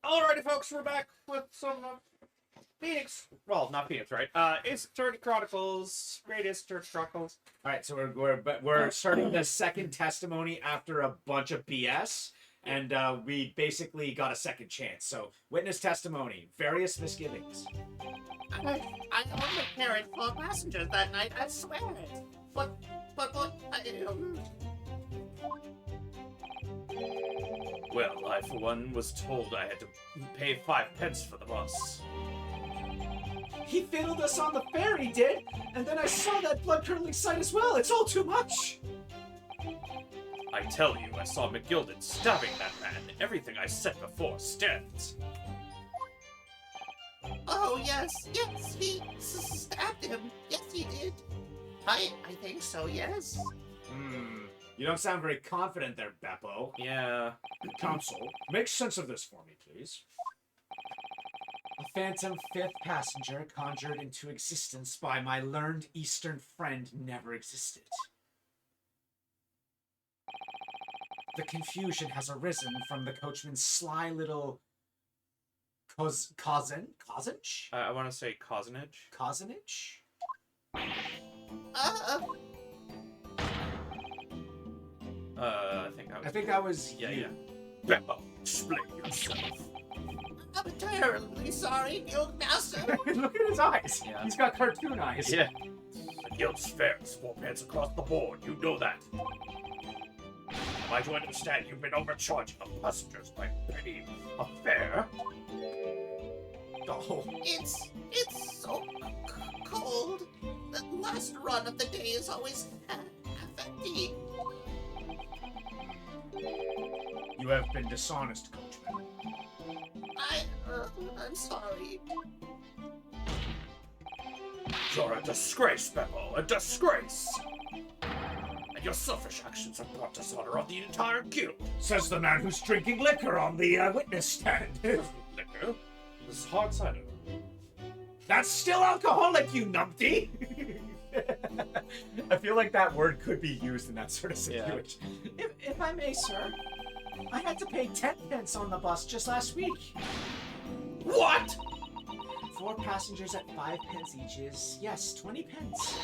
Alrighty, folks, we're back with some Phoenix. Well, not Phoenix, right? It's Chronicles, greatest Chronicles. All right, so we're starting the second testimony after a bunch of BS, and we basically got a second chance. So, witness testimony, various misgivings. I only carried 4 passengers that night, I swear it. But, Well, I, for one, was told I had to pay 5 pence for the bus. He fiddled us on the fare, he did, and then I saw that blood-curdling sight as well. It's all too much. I tell you, I saw McGilden stabbing that man. Everything I said before stands. oh yes, he stabbed him. Yes, he did. I think so, yes. You don't sound very confident there, Beppo. Yeah. Counsel, make sense of this for me, please. A phantom 5th passenger conjured into existence by my learned Eastern friend never existed. The confusion has arisen from the coachman's sly little cozenage? I want to say Cozenage. Cozenage? I think that was you. Yeah. Beppo, explain yourself. I'm terribly sorry, young master. Look at his eyes. Yeah. He's got cartoon eyes. Yeah. The guild's fare is 4 pence across the board. You know that. Am I to understand you've been overcharging the passengers by a penny a fare? Oh. It's so cold. The last run of the day is always half empty. You have been dishonest, coachman. I'm sorry. You're a disgrace, Beppo, a disgrace! And your selfish actions have brought dishonor on the entire guild. Says the man who's drinking liquor on the witness stand. Liquor? This is hard cider. That's still alcoholic, you numpty! I feel like that word could be used in that sort of situation. Yeah. If I may, sir, I had to pay 10 pence on the bus just last week. What? 4 passengers at 5 pence each is, yes, 20 pence.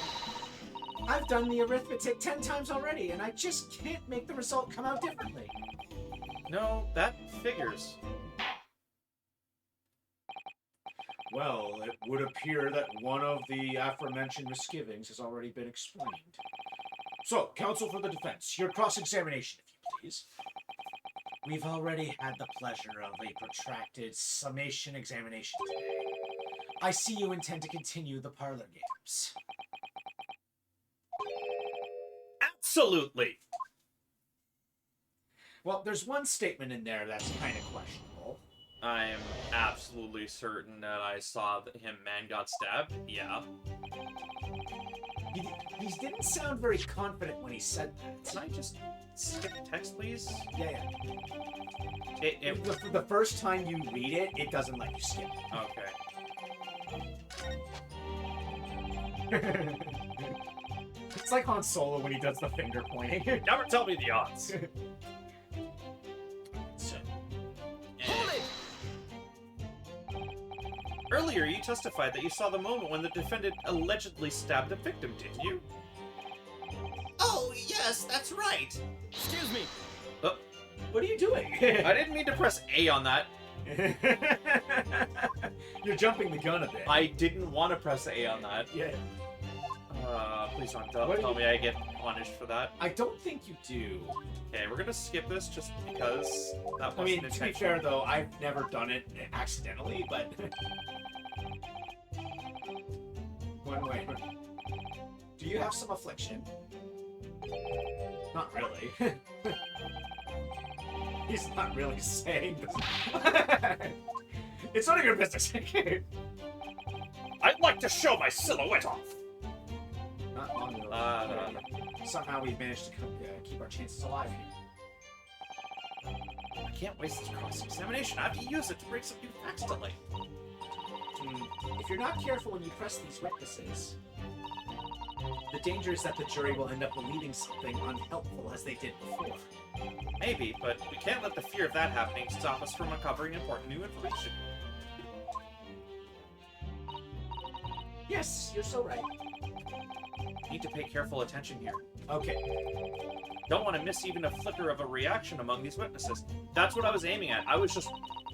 I've done the arithmetic 10 times already, and I just can't make the result come out differently. No, that figures. Well, it would appear that one of the aforementioned misgivings has already been explained. So, counsel for the defense, your cross-examination, if you please. We've already had the pleasure of a protracted summation examination today. I see you intend to continue the parlor games. Absolutely! Well, there's one statement in there that's kind of questionable. I am absolutely certain that I saw that man got stabbed. Yeah. He didn't sound very confident when he said that. Can I just skip text, please? Yeah. The first time you read it, it doesn't let you skip. Okay. It's like Han Solo when he does the finger pointing. Never tell me the odds. Hold it! Earlier, you testified that you saw the moment when the defendant allegedly stabbed the victim, didn't you? Oh, yes, that's right. Excuse me. What are you doing? I didn't mean to press A on that. You're jumping the gun a bit. I didn't want to press A on that. Yeah. Please don't tell me I get punished for that. I don't think you do. Okay, we're gonna skip this just because that wasn't I mean, to be intentional. fair though, I've never done it accidentally, but... One way. Do you have some affliction? Not really. He's not really saying this. It's none of your business. I'd like to show my silhouette off. Not on the No. Somehow we've managed to keep our chances alive here. I can't waste this cross-examination. I have to use it to break some new facts to light. If you're not careful when you press these witnesses, the danger is that the jury will end up believing something unhelpful as they did before. Maybe, but we can't let the fear of that happening stop us from uncovering important new information. Yes, you're so right. Need to pay careful attention here. Okay. Don't want to miss even a flicker of a reaction among these witnesses. That's what I was aiming at. I was just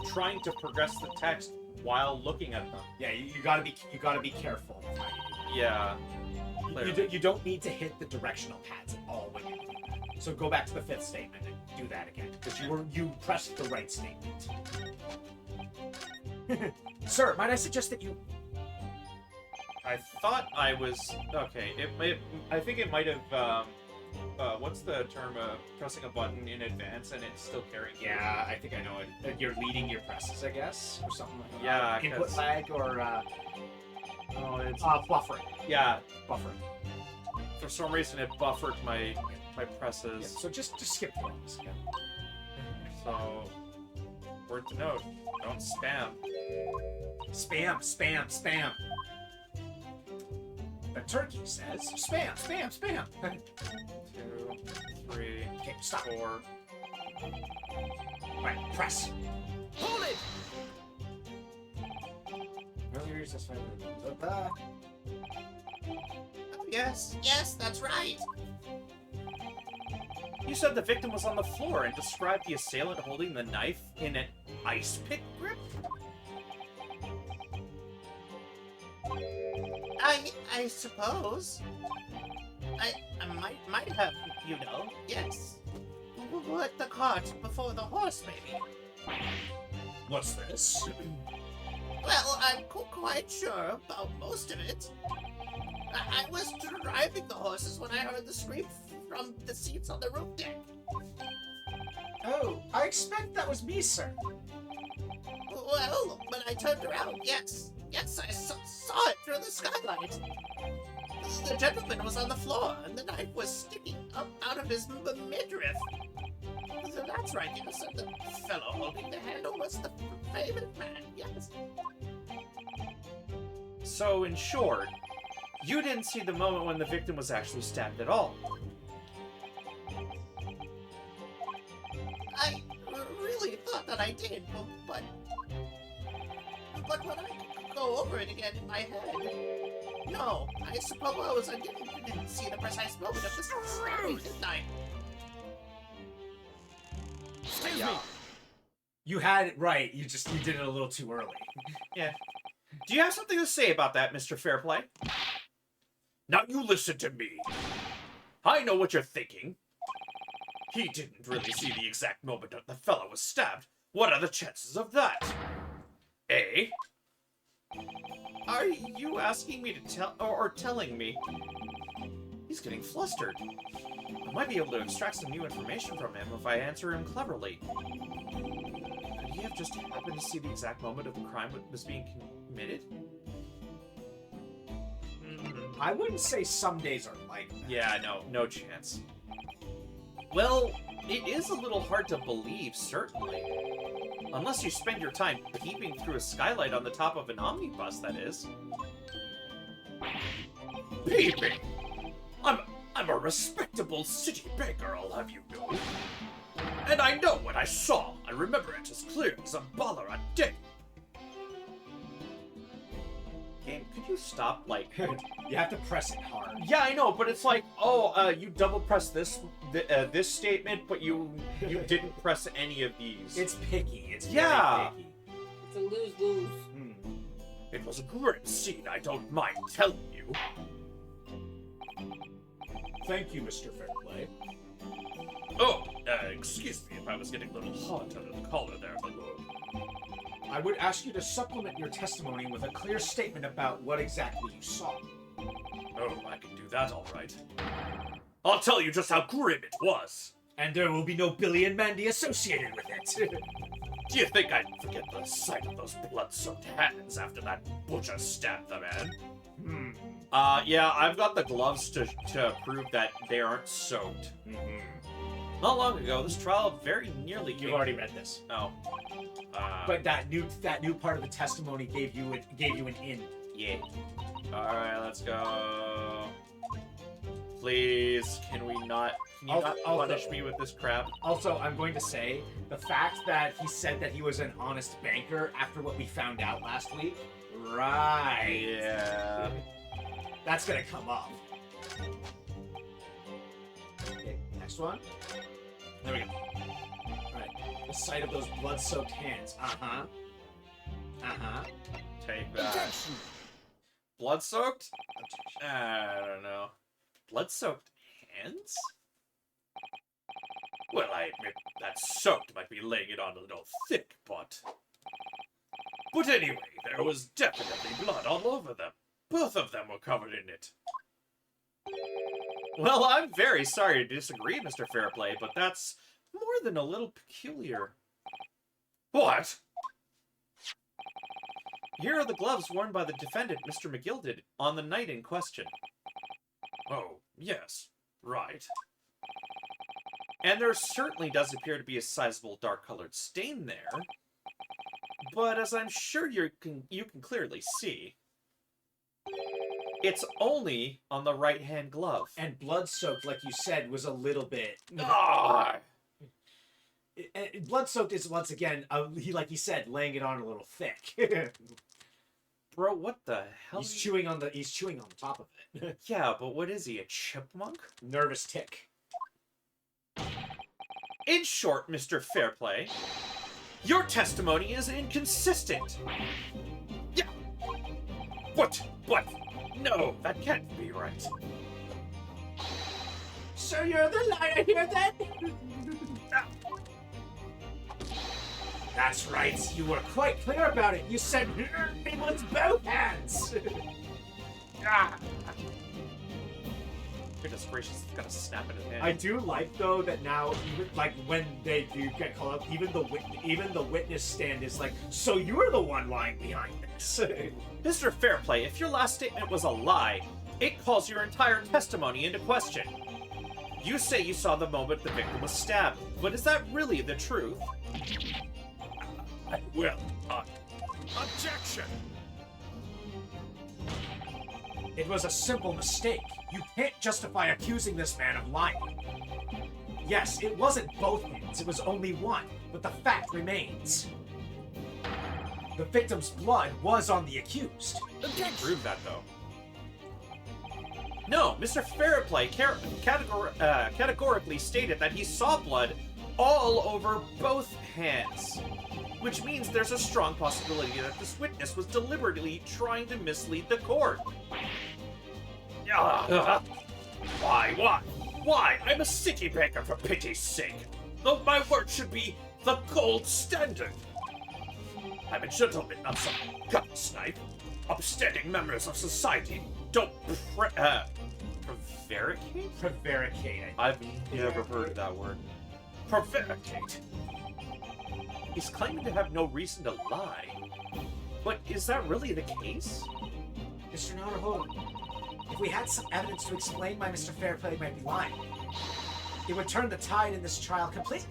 trying to progress the text while looking at them. Yeah, you gotta be careful. Yeah. You don't need to hit the directional pads at all when you do that. So go back to the 5th statement and do that again, because you pressed the right statement. Sir, might I suggest that you... I thought I was... Okay, I think it might have... what's the term? Pressing a button in advance and it's still carrying. Yeah, I think I know it. You're leading your presses, I guess, or something like that. Yeah, input lag or oh, it's buffering. yeah. Buffering. For some reason, it buffered my presses. Yeah, so just skip those. Yeah. So, word to note: don't spam. Spam. The turkey says spam. 2, 3, Okay, stop. 4. Right, press. Hold it! Earlier, just Oh, yes, that's right. You said the victim was on the floor and described the assailant holding the knife in an ice pick grip? I suppose. I might have, yes. What the cart before the horse, maybe. What's this? Well, I'm quite sure about most of it. I was driving the horses when I heard the scream from the seats on the roof deck. Oh, I expect that was me, sir. Well, when I turned around, yes, I saw it through the skylight. The gentleman was on the floor, and the knife was sticking up out of his midriff. So that's right, yes, and the fellow holding the handle was the famous man, yes. So, in short, you didn't see the moment when the victim was actually stabbed at all. I really thought that I did, but when I go over it again in my head, no, I suppose I didn't see the precise moment of the stabbing, didn't I? Excuse me. You had it right. You did it a little too early. Yeah. Do you have something to say about that, Mr. Fairplay? Now you listen to me. I know what you're thinking. He didn't really see the exact moment that the fellow was stabbed. What are the chances of that? Eh? Are you asking me to tell, or telling me? He's getting flustered. I might be able to extract some new information from him if I answer him cleverly. Could he have just happened to see the exact moment of the crime was being committed? I wouldn't say some days are like that. Yeah, no chance. Well, it is a little hard to believe, certainly. Unless you spend your time peeping through a skylight on the top of an omnibus, that is. Peeping! I'm a respectable city beggar, I'll have you know. And I know what I saw. I remember it as clear as a Ballarat day. Game, could you stop, like... You have to press it hard. Yeah, I know, but it's like, oh, you double press this statement, but you didn't press any of these. It's picky. It's Yeah. very picky. It's a lose-lose. It was a grim scene, I don't mind telling you. Thank you, Mr. Fairplay. Oh, excuse me if I was getting a little hot under the collar there, my lord. I would ask you to supplement your testimony with a clear statement about what exactly you saw. Oh, I can do that all right. I'll tell you just how grim it was. And there will be no Billy and Mandy associated with it. Do you think I'd forget the sight of those blood-soaked hands after that butcher stabbed the man? Yeah, I've got the gloves to prove that they aren't soaked. Not long ago, this trial very nearly came... You've already read this. Oh. But that new part of the testimony gave you an in. Yeah. Alright, let's go. Please, can you not punish me with this crap? Also, I'm going to say, the fact that he said that he was an honest banker after what we found out last week, right. Yeah. That's gonna come up. Okay, next one. There we go. Alright, the sight of those blood-soaked hands. Uh-huh. Uh-huh. Take that. Blood-soaked? I don't know. Blood-soaked hands? Well, I admit that soaked might be laying it on a little thick, but anyway, there was definitely blood all over them. Both of them were covered in it. Well, I'm very sorry to disagree, Mr. Fairplay, but that's more than a little peculiar. What? Here are the gloves worn by the defendant, Mr. McGilded, on the night in question. Oh, yes, right. And there certainly does appear to be a sizable dark-colored stain there. But as I'm sure you can clearly see, it's only on the right-hand glove. And blood-soaked, like you said, was a little bit... Ah! Blood-soaked is, once again, like you said, laying it on a little thick. Bro, what the hell? He's chewing on the top of it. Yeah, but what is he, a chipmunk? Nervous tick. In short, Mr. Fairplay, your testimony is inconsistent. Yeah. What? No, that can't be right. So you're the liar here, then? That's right. You were quite clear about it. You said it was both hands. Goodness gracious, it's got a snap in his hand. I do like though that now, even like when they do get called up, even the witness stand is like, so you're the one lying behind this. Mr. Fairplay, if your last statement was a lie, it calls your entire testimony into question. You say you saw the moment the victim was stabbed, but is that really the truth? Well, objection! It was a simple mistake. You can't justify accusing this man of lying. Yes, it wasn't both hands, it was only one, but the fact remains. The victim's blood was on the accused. You can't prove that, though. No, Mr. Fairplay categorically stated that he saw blood all over both hands. Which means there's a strong possibility that this witness was deliberately trying to mislead the court. Why? I'm a city banker, for pity's sake. Though my word should be the gold standard. I'm a gentleman, not some gunsnipe. Upstanding members of society don't prevaricate? Prevaricate. I've never heard that word. Prevaricate. He's claiming to have no reason to lie. But is that really the case? Mr. Naruhodo, if we had some evidence to explain why Mr. Fairplay might be lying, it would turn the tide in this trial completely.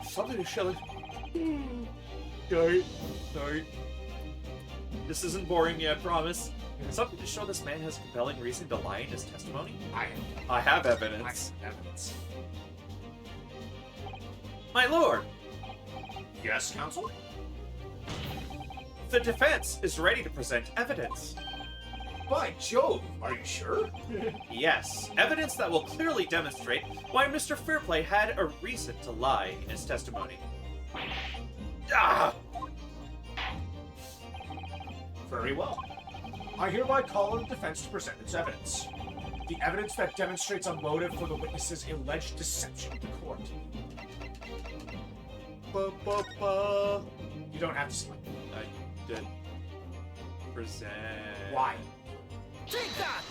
Something to show it. Sorry. This isn't boring me, I promise. Something to show this man has compelling reason to lie in his testimony? I have evidence. My lord! Yes, counsel? The defense is ready to present evidence. By Jove, are you sure? Yes, evidence that will clearly demonstrate why Mr. Fairplay had a reason to lie in his testimony. Ah! Very well. I hereby call on the defense to present its evidence. The evidence that demonstrates a motive for the witness's alleged deception of the court. You don't have to select. I did present... Why? Take that!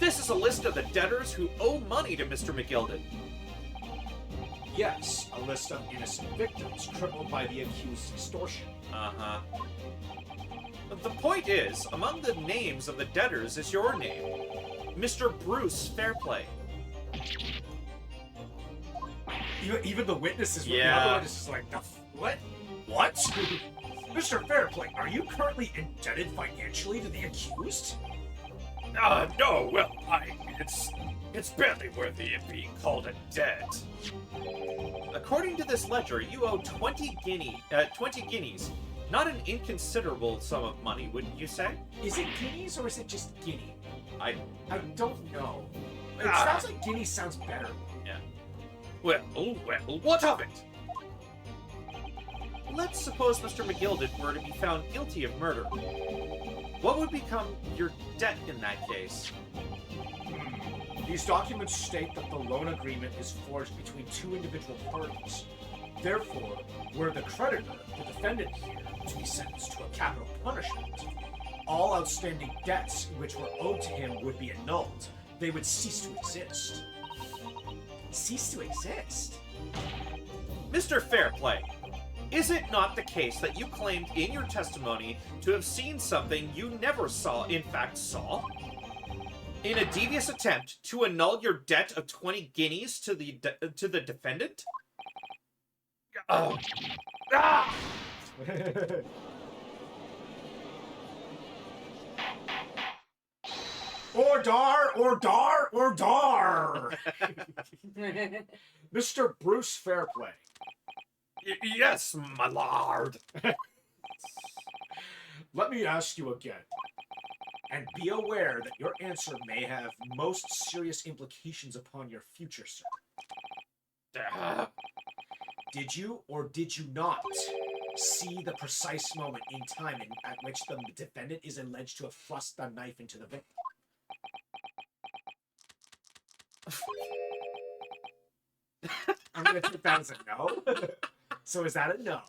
This is a list of the debtors who owe money to Mr. McGilded. Yes, a list of innocent victims crippled by the accused's extortion. Uh-huh. The point is, among the names of the debtors is your name, Mr. Bruce Fairplay. Even the witnesses, Yeah. the other witnesses like, what? What? Mr. Fairplay, are you currently indebted financially to the accused? No, well, it's barely worthy of being called a debt. According to this ledger, you owe 20 guineas. Not an inconsiderable sum of money, wouldn't you say? Is it guineas or is it just guinea? I don't know. It Ah. sounds like guinea sounds better. Well, what of it? Let's suppose Mr. McGilded were to be found guilty of murder. What would become your debt in that case? These documents state that the loan agreement is forged between two individual parties. Therefore, were the creditor, the defendant here, to be sentenced to a capital punishment, all outstanding debts which were owed to him would be annulled. They would cease to exist. Cease to exist? Mr. Fairplay, is it not the case that you claimed in your testimony to have seen something you never saw, in fact saw? In a devious attempt to annul your debt of 20 guineas to the defendant? Oh. Ah! Ordar! Mr. Bruce Fairplay. Yes, my lord. Let me ask you again. And be aware that your answer may have most serious implications upon your future, sir. Did you or did you not see the precise moment in time at which the defendant is alleged to have thrust the knife into the victim? I'm gonna take that as a no. So is that a no?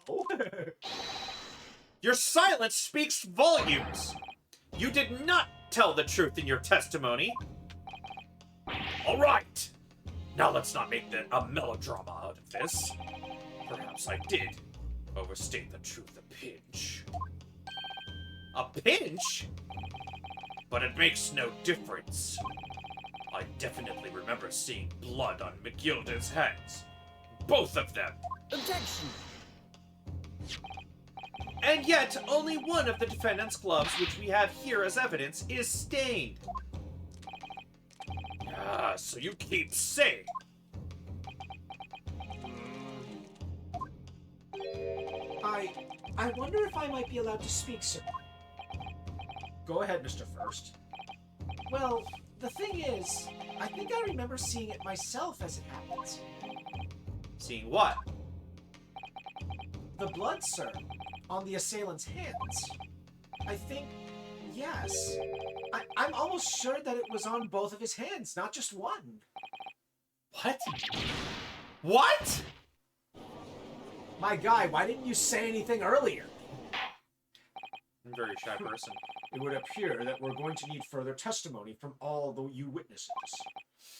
Your silence speaks volumes! You did not tell the truth in your testimony! All right. Now let's not make a melodrama out of this. Perhaps I did overstate the truth a pinch. A pinch? But it makes no difference. I definitely remember seeing blood on McGilda's hands. Both of them. Objection! And yet, only one of the defendant's gloves, which we have here as evidence, is stained. Ah, so you keep saying. I wonder if I might be allowed to speak, sir. Go ahead, Mr. First. Well, the thing is, I think I remember seeing it myself as it happens. Seeing what? The blood, sir, on the assailant's hands. I think, yes. I'm almost sure that it was on both of his hands, not just one. What? What? My guy, why didn't you say anything earlier? I'm a very shy person. It would appear that we're going to need further testimony from all the you witnesses.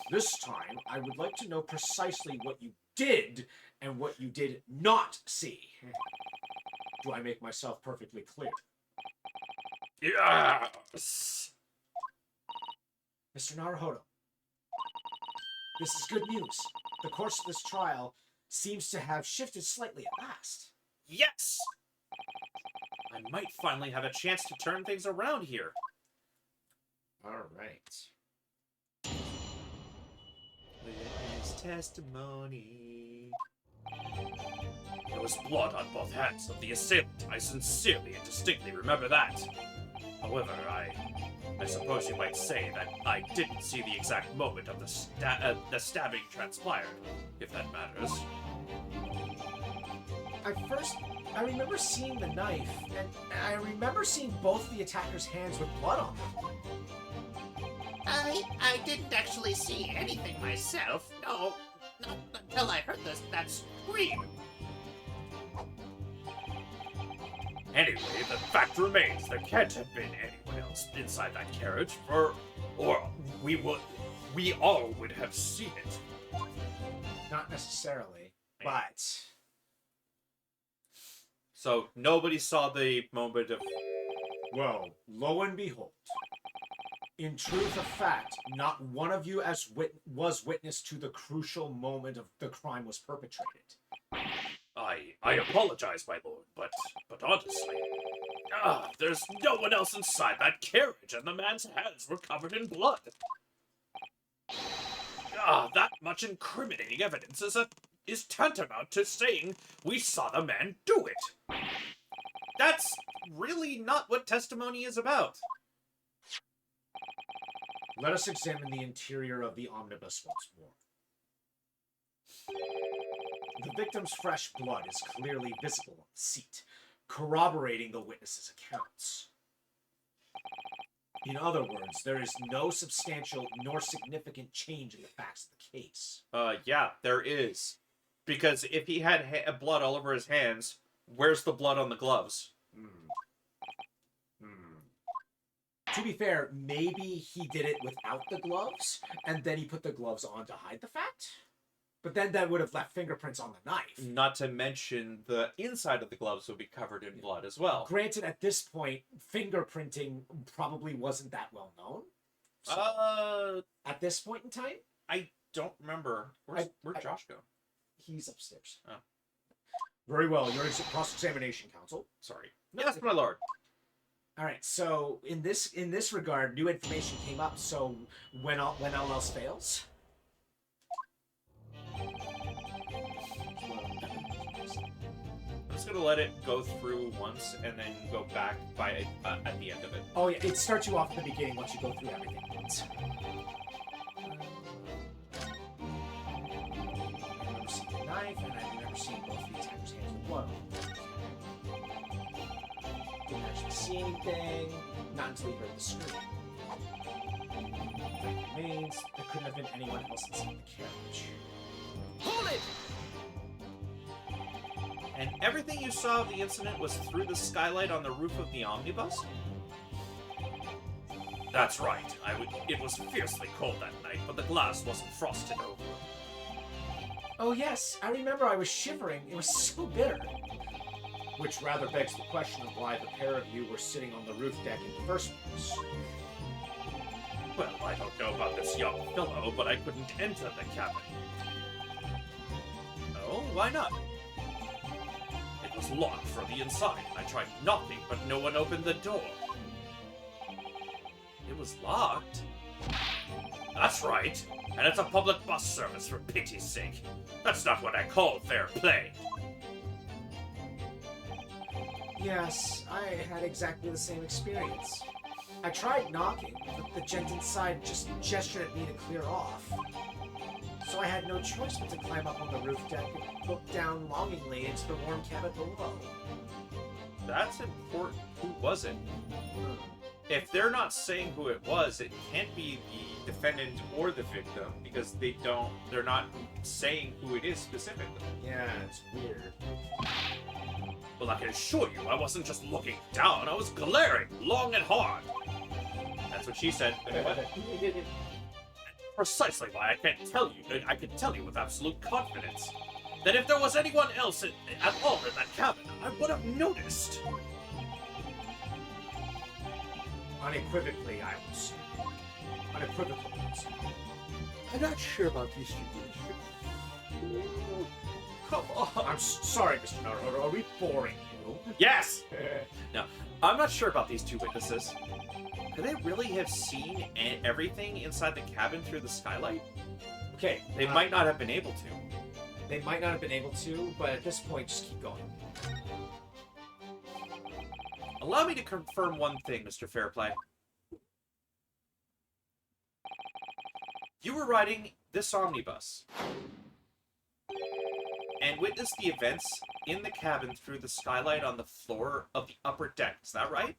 This time, I would like to know precisely what you did and what you did not see. Do I make myself perfectly clear? Yes. Mr. Naruhodo, this is good news. The course of this trial seems to have shifted slightly at last. Yes! I might finally have a chance to turn things around here. All right. Witness testimony. There was blood on both hands of the assailant. I sincerely and distinctly remember that. However, I suppose you might say that I didn't see the exact moment of the stabbing transpired, if that matters. I remember seeing the knife, and I remember seeing both the attacker's hands with blood on them. I didn't actually see anything myself. No, not until I heard that scream. Anyway, the fact remains there can't have been anyone else inside that carriage, or we all would have seen it. Not necessarily, but... So, nobody saw the moment of... Well, lo and behold. In truth of fact, not one of you was witness to the crucial moment of the crime was perpetrated. I apologize, my lord, but honestly, There's no one else inside that carriage, and the man's hands were covered in blood. That much incriminating evidence is tantamount to saying we saw the man do it. That's really not what testimony is about. Let us examine the interior of the omnibus once more. The victim's fresh blood is clearly visible on the seat, corroborating the witnesses' accounts. In other words, there is no substantial nor significant change in the facts of the case. Yeah, there is. Because if he had blood all over his hands, where's the blood on the gloves? To be fair, maybe he did it without the gloves, and then he put the gloves on to hide the fact? But then that would have left fingerprints on the knife. Not to mention the inside of the gloves would be covered in blood as well. Granted, at this point, fingerprinting probably wasn't that well known. So, at this point in time? I don't remember. Where'd Josh go? He's upstairs. Oh. Very well. Your cross-examination, counsel. Sorry. Yes, my lord. All right. So in this regard, new information came up. So when all else fails. I'm just gonna let it go through once and then go back by at the end of it. Oh yeah, it starts you off at the beginning once you go through everything once. I've never seen the knife, and I've never seen both the attacker's hands with blood. Didn't actually see anything, not until you heard the scream. That means there couldn't have been anyone else inside the carriage. Hold it! And everything you saw of the incident was through the skylight on the roof of the omnibus? That's right. It was fiercely cold that night, but the glass wasn't frosted over. Oh yes, I remember I was shivering. It was so bitter. Which rather begs the question of why the pair of you were sitting on the roof deck in the first place. Well, I don't know about this young fellow, but I couldn't enter the cabin. Oh, why not? It was locked from the inside. I tried knocking, but no one opened the door. It was locked? That's right. And it's a public bus service, for pity's sake. That's not what I call fair play. Yes, I had exactly the same experience. I tried knocking, but the gent inside just gestured at me to clear off. So I had no choice but to climb up on the roof deck and look down longingly into the warm cabin below. That's important. Who was it? If they're not saying who it was, it can't be the defendant or the victim, because they're not saying who it is specifically. Yeah, it's weird. Well, I can assure you, I wasn't just looking down, I was glaring long and hard. That's what she said. Precisely why I can tell you with absolute confidence that if there was anyone else at all in that cabin, I would have noticed. Unequivocally, I would say. Unequivocally, I would say. I'm not sure about these two. Come on. I'm sorry, Mr. Naruto. Are we boring you? Yes! No, I'm not sure about these two witnesses. Could they really have seen everything inside the cabin through the skylight? Okay. They might not have been able to. They might not have been able to, but at this point, just keep going. Allow me to confirm one thing, Mr. Fairplay. You were riding this omnibus and witnessed the events in the cabin through the skylight on the floor of the upper deck. Is that right?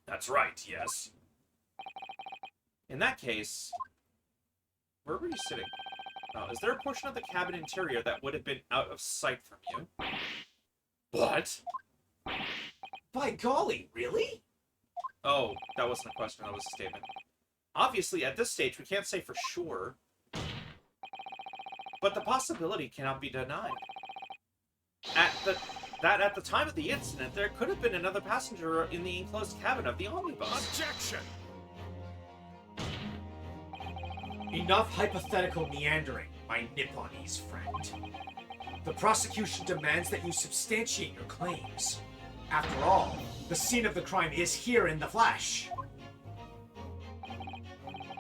That's right, yes. In that case, where were you sitting? Oh, is there a portion of the cabin interior that would have been out of sight from you? What? By golly, really? Oh, that wasn't a question, that was a statement. Obviously, at this stage, we can't say for sure, but the possibility cannot be denied. At the time of the incident, there could have been another passenger in the enclosed cabin of the omnibus. Objection! Enough hypothetical meandering, my Nipponese friend. The prosecution demands that you substantiate your claims. After all, the scene of the crime is here in the flesh.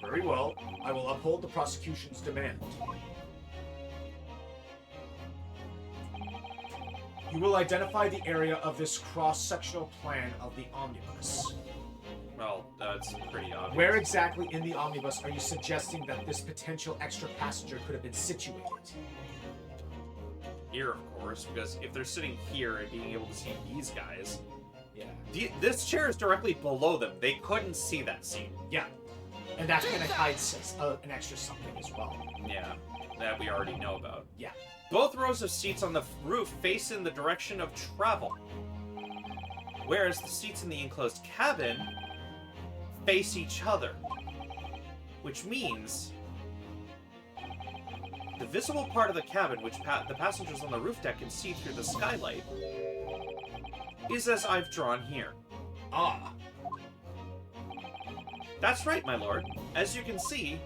Very well. I will uphold the prosecution's demand. You will identify the area of this cross-sectional plan of the omnibus. Well, that's pretty obvious. Where exactly in the omnibus are you suggesting that this potential extra passenger could have been situated? Here, of course, because if they're sitting here and being able to see these guys, Yeah. this chair is directly below them. They couldn't see that seat. Yeah. And that kind of hides an extra something as well. Yeah, that we already know about. Yeah. Both rows of seats on the roof face in the direction of travel, whereas the seats in the enclosed cabin face each other, which means the visible part of the cabin, which the passengers on the roof deck can see through the skylight, is as I've drawn here. Ah. That's right, my lord. As you can see,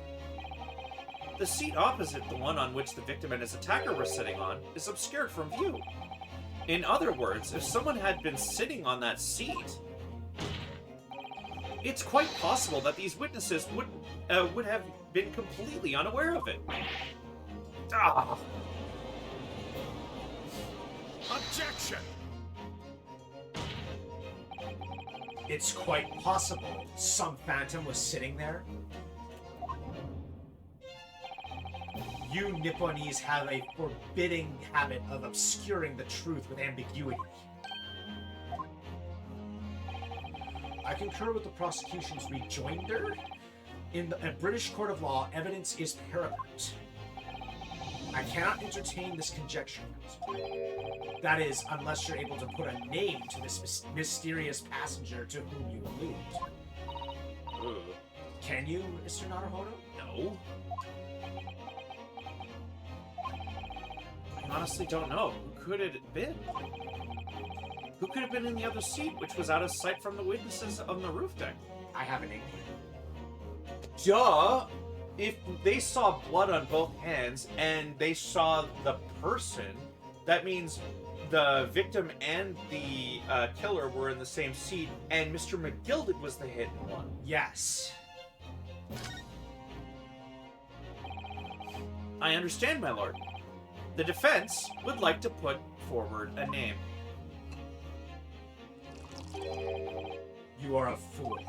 the seat opposite the one on which the victim and his attacker were sitting on is obscured from view. In other words, if someone had been sitting on that seat, it's quite possible that these witnesses would have been completely unaware of it. Ah. Objection! It's quite possible some phantom was sitting there. You Nipponese have a forbidding habit of obscuring the truth with ambiguity. I concur with the prosecution's rejoinder. In a British court of law, evidence is paramount. I cannot entertain this conjecture. That is, unless you're able to put a name to this mysterious passenger to whom you allude. Ooh. Can you, Mr. Naruhodo? No. I honestly don't know. Who could it have been? Who could have been in the other seat, which was out of sight from the witnesses on the roof deck? I have an inkling. Duh! If they saw blood on both hands and they saw the person, that means the victim and the killer were in the same seat, and Mr. McGilded was the hidden one. Yes. I understand, my lord. The defense would like to put forward a name. You are a fool.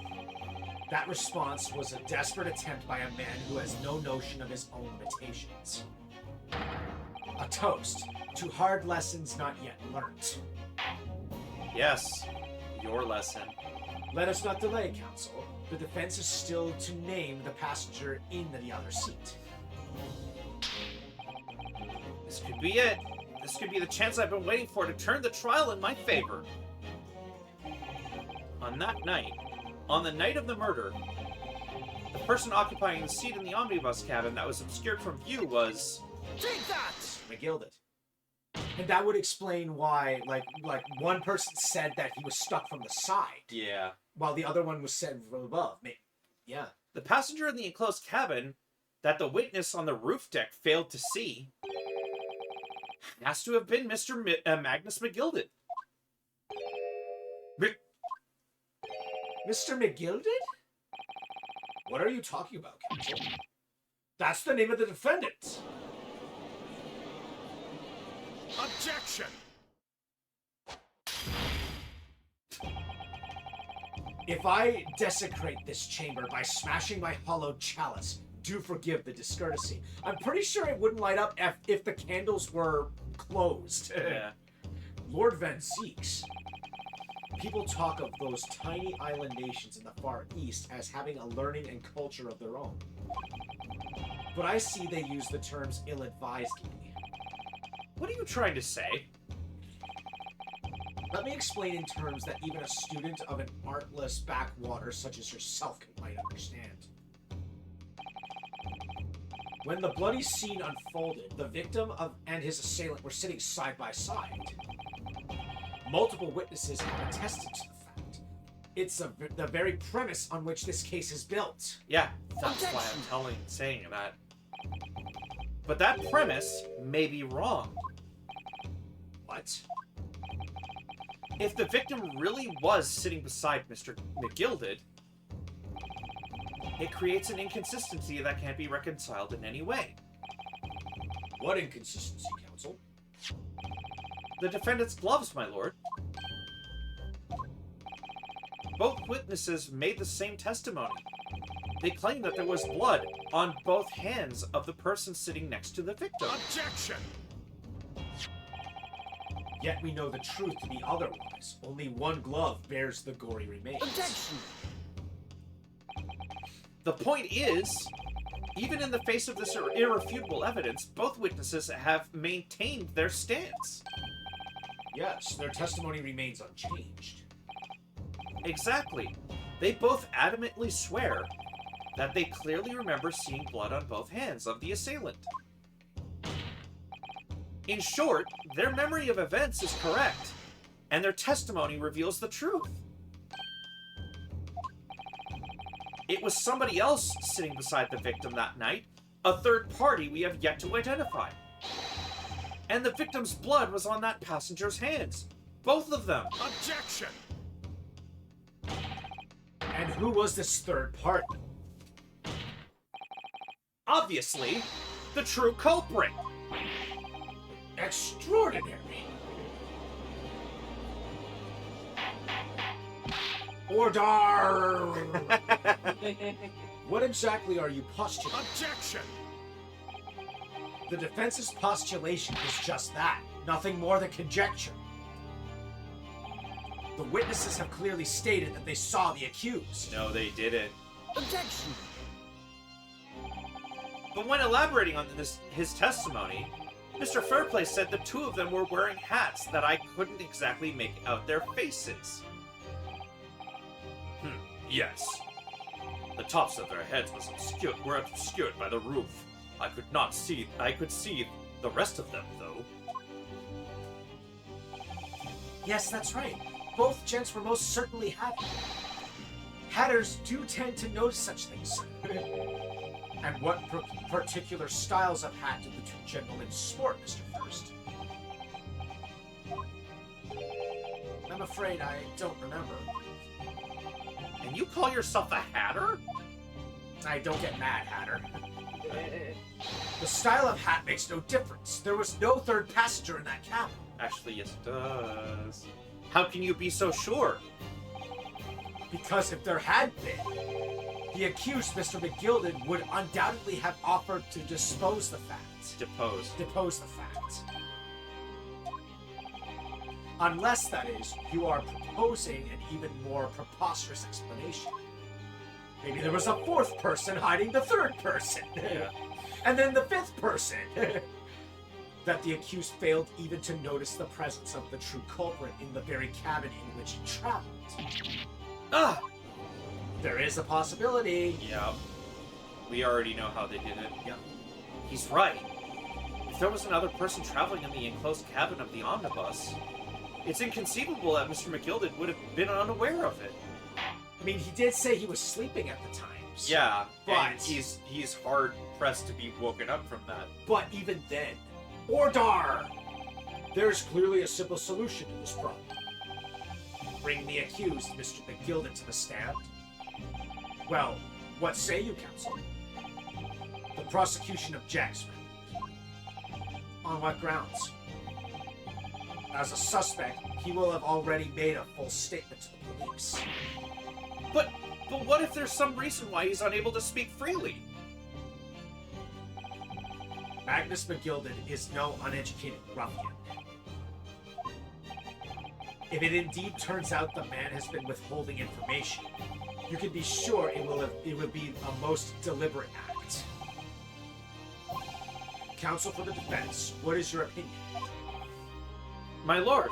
That response was a desperate attempt by a man who has no notion of his own limitations. A toast to hard lessons not yet learnt. Yes, your lesson. Let us not delay, counsel. The defense is still to name the passenger in the other seat. This could be it. This could be the chance I've been waiting for to turn the trial in my favor. On that night, on the night of the murder, the person occupying the seat in the omnibus cabin that was obscured from view was... Take that! McGilded. And that would explain why, like one person said that he was stuck from the side, Yeah. while the other one was said from above. Yeah. The passenger in the enclosed cabin that the witness on the roof deck failed to see has to have been Mr. Magnus McGilded. Mr. McGilded? What are you talking about, counsel? That's the name of the defendant. Objection! If I desecrate this chamber by smashing my hollowed chalice, do forgive the discourtesy. I'm pretty sure it wouldn't light up if the candles were closed. Yeah. Lord Van Zeeks. People talk of those tiny island nations in the Far East as having a learning and culture of their own. But I see they use the terms ill-advisedly. What are you trying to say? Let me explain in terms that even a student of an artless backwater such as yourself might understand. When the bloody scene unfolded, the victim and his assailant were sitting side by side. Multiple witnesses have attested to the fact. It's the very premise on which this case is built. Yeah, that's why I'm saying that. But that premise may be wrong. What? If the victim really was sitting beside Mr. McGilded, it creates an inconsistency that can't be reconciled in any way. What inconsistency, counsel? The defendant's gloves, my lord. Both witnesses made the same testimony. They claimed that there was blood on both hands of the person sitting next to the victim. Objection! Yet we know the truth to be otherwise. Only one glove bears the gory remains. Objection! The point is, even in the face of this irrefutable evidence, both witnesses have maintained their stance. Yes, their testimony remains unchanged. Exactly. They both adamantly swear that they clearly remember seeing blood on both hands of the assailant. In short, their memory of events is correct, and their testimony reveals the truth. It was somebody else sitting beside the victim that night, a third party we have yet to identify. And the victim's blood was on that passenger's hands. Both of them. Objection! And who was this third party? Obviously, the true culprit. Extraordinary! Order! What exactly are you postulating? Objection! The defense's postulation is just that, nothing more than conjecture. The witnesses have clearly stated that they saw the accused. No, they didn't. Objection! But when elaborating on his testimony, Mr. Fairplay said the two of them were wearing hats that I couldn't exactly make out their faces. Yes. The tops of their heads were obscured by the roof. I could see the rest of them, though. Yes, that's right. Both gents were most certainly happy. Hatters do tend to notice such things. And what particular styles of hat did the two gentlemen sport, Mr. First? I'm afraid I don't remember. And you call yourself a hatter? I don't get mad, Hatter. The style of hat makes no difference. There was no third passenger in that cabin. Actually, yes, it does. How can you be so sure? Because if there had been, the accused, Mr. McGilded, would undoubtedly have offered to depose the fact. Depose the fact. Unless, that is, you are proposing an even more preposterous explanation. Maybe there was a fourth person hiding the third person. Yeah. And then the fifth person. That the accused failed even to notice the presence of the true culprit in the very cabin in which he traveled. Ah! There is a possibility. Yeah. We already know how they did it. Yep. He's right. If there was another person traveling in the enclosed cabin of the omnibus, it's inconceivable that Mr. McGilded would have been unaware of it. I mean, he did say he was sleeping at the times. Yeah, But- and he's hard pressed to be woken up from that. But even then, Order! There's clearly a simple solution to this problem. Bring the accused, Mr. McGilded, to the stand. Well, what say you, counsel? The prosecution objects. On what grounds? As a suspect, he will have already made a full statement to the police. But what if there's some reason why he's unable to speak freely? Magnus McGilded is no uneducated ruffian. If it indeed turns out the man has been withholding information, you can be sure it will be a most deliberate act. Counsel for the defense, what is your opinion? My lord,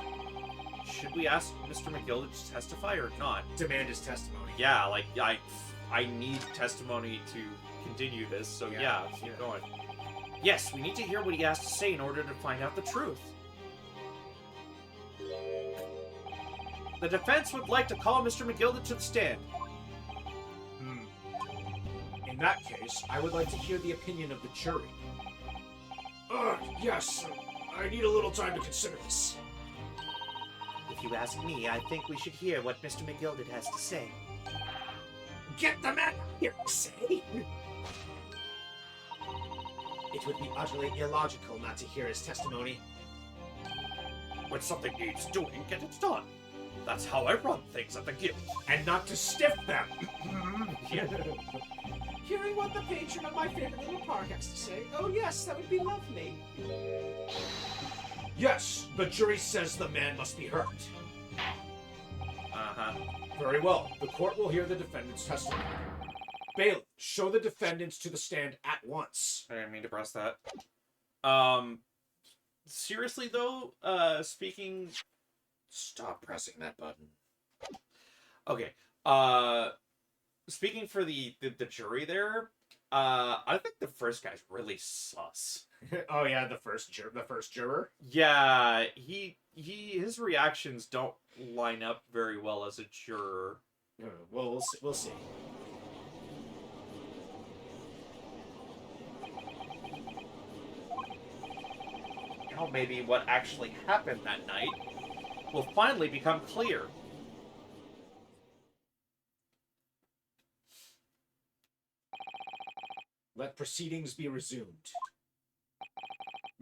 should we ask Mr. McGilded to testify or not? Demand his testimony. Yeah, like, I need testimony to continue this, so yeah, keep going. Yes, we need to hear what he has to say in order to find out the truth. The defense would like to call Mr. McGilded to the stand. In that case, I would like to hear the opinion of the jury. Yes. I need a little time to consider this. If you ask me, I think we should hear what Mr. McGilded has to say. Get the man here, say! It would be utterly illogical not to hear his testimony. When something needs doing, get it done. That's how I run things at the guild. And not to stiff them! Hearing what the patron of my favorite little park has to say. Oh yes, that would be lovely. Yes, the jury says the man must be hurt. Uh-huh. Very well. The court will hear the defendant's testimony. Bailiff, show the defendants to the stand at once. I didn't mean to press that. Seriously though, speaking... Stop pressing that button. Okay, speaking for the jury there, I think the first guy's really sus. Oh yeah, the first juror? Yeah, his reactions don't line up very well as a juror. Well, we'll see. You know, maybe what actually happened that night will finally become clear. Let proceedings be resumed.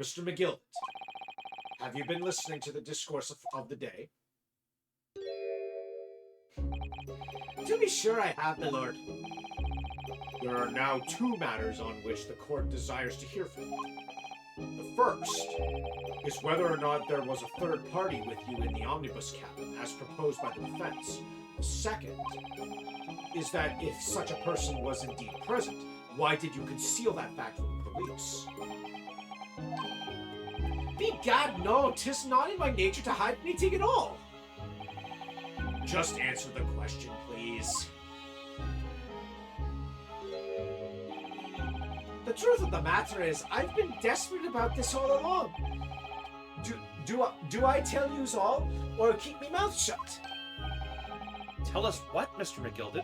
Mr. McGilded, have you been listening to the discourse of the day? To be sure I have, my lord. There are now two matters on which the court desires to hear from you. The first is whether or not there was a third party with you in the omnibus cabin, as proposed by the defense. The second is that if such a person was indeed present, why did you conceal that fact from the police? Begad, no, 'tis not in my nature to hide anything at all. Just answer the question, please. The truth of the matter is, I've been desperate about this all along. Do I tell yous all, or keep me mouth shut? Tell us what, Mr. McGilded?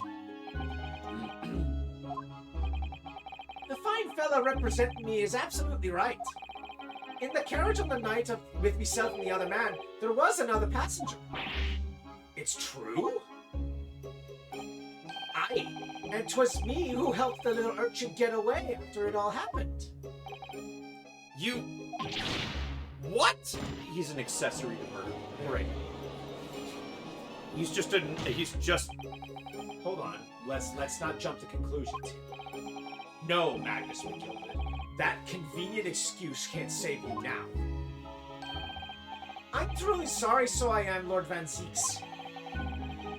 The fine fella representing me is absolutely right. In the carriage on the night with myself and the other man, there was another passenger. It's true? Aye, and 'twas me who helped the little urchin get away after it all happened. You... What? He's an accessory to murder. Right. He's just... Hold on. Let's not jump to conclusions. No, Magnus McGilded. That convenient excuse can't save you now. I'm truly sorry, so I am, Lord Van Zeeks.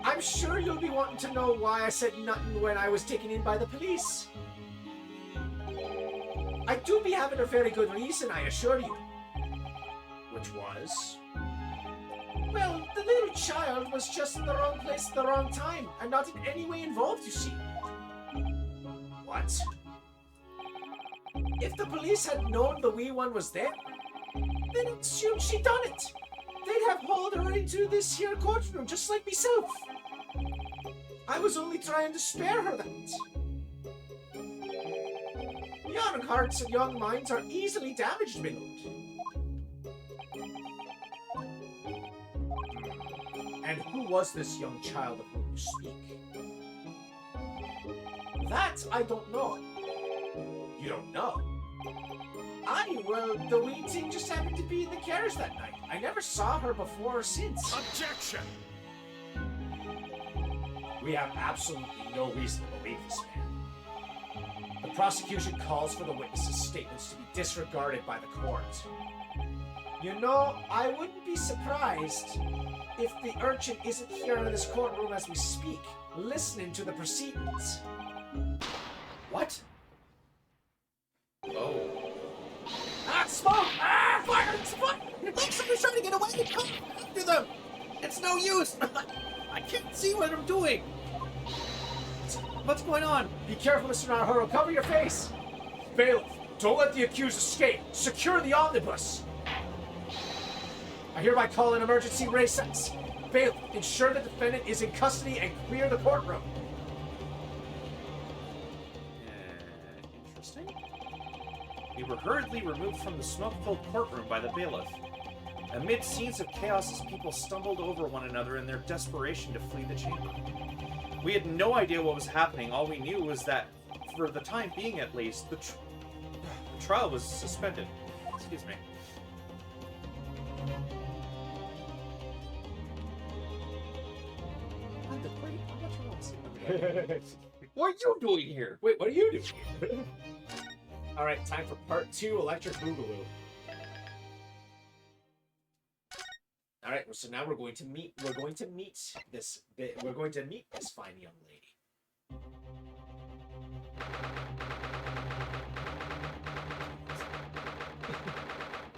I'm sure you'll be wanting to know why I said nothing when I was taken in by the police. I do be having a very good reason, I assure you. Which was? Well, the little child was just in the wrong place at the wrong time, and not in any way involved, you see. What? If the police had known the wee one was there, they'd assume she'd done it. They'd have hauled her into this here courtroom, just like myself. I was only trying to spare her that. Young hearts and young minds are easily damaged, my lord. And who was this young child of whom you speak? That I don't know. You don't know? Aye, well, the wee thing just happened to be in the carriage that night. I never saw her before or since. Objection! We have absolutely no reason to believe this man. The prosecution calls for the witness's statements to be disregarded by the court. You know, I wouldn't be surprised if the urchin isn't here in this courtroom as we speak, listening to the proceedings. What? Oh. Ah, smoke! Ah, fire! It's fire! Look, someone's trying to get away! Come after them! It's no use! I can't see what I'm doing! What's going on? Be careful, Mr. Nahuro. Cover your face! Bailiff, don't let the accused escape. Secure the omnibus. I hereby call an emergency recess. Bailiff, ensure the defendant is in custody and clear the courtroom. Interesting. We were hurriedly removed from the smoke-filled courtroom by the bailiff. amid scenes of chaos as people stumbled over one another in their desperation to flee the chamber. We had no idea what was happening. All we knew was that, for the time being at least, the trial was suspended. Excuse me. What are you doing here? Wait, what are you doing here? All right, time for part 2, Electric Boogaloo. All right, so now we're going to meet this fine young lady.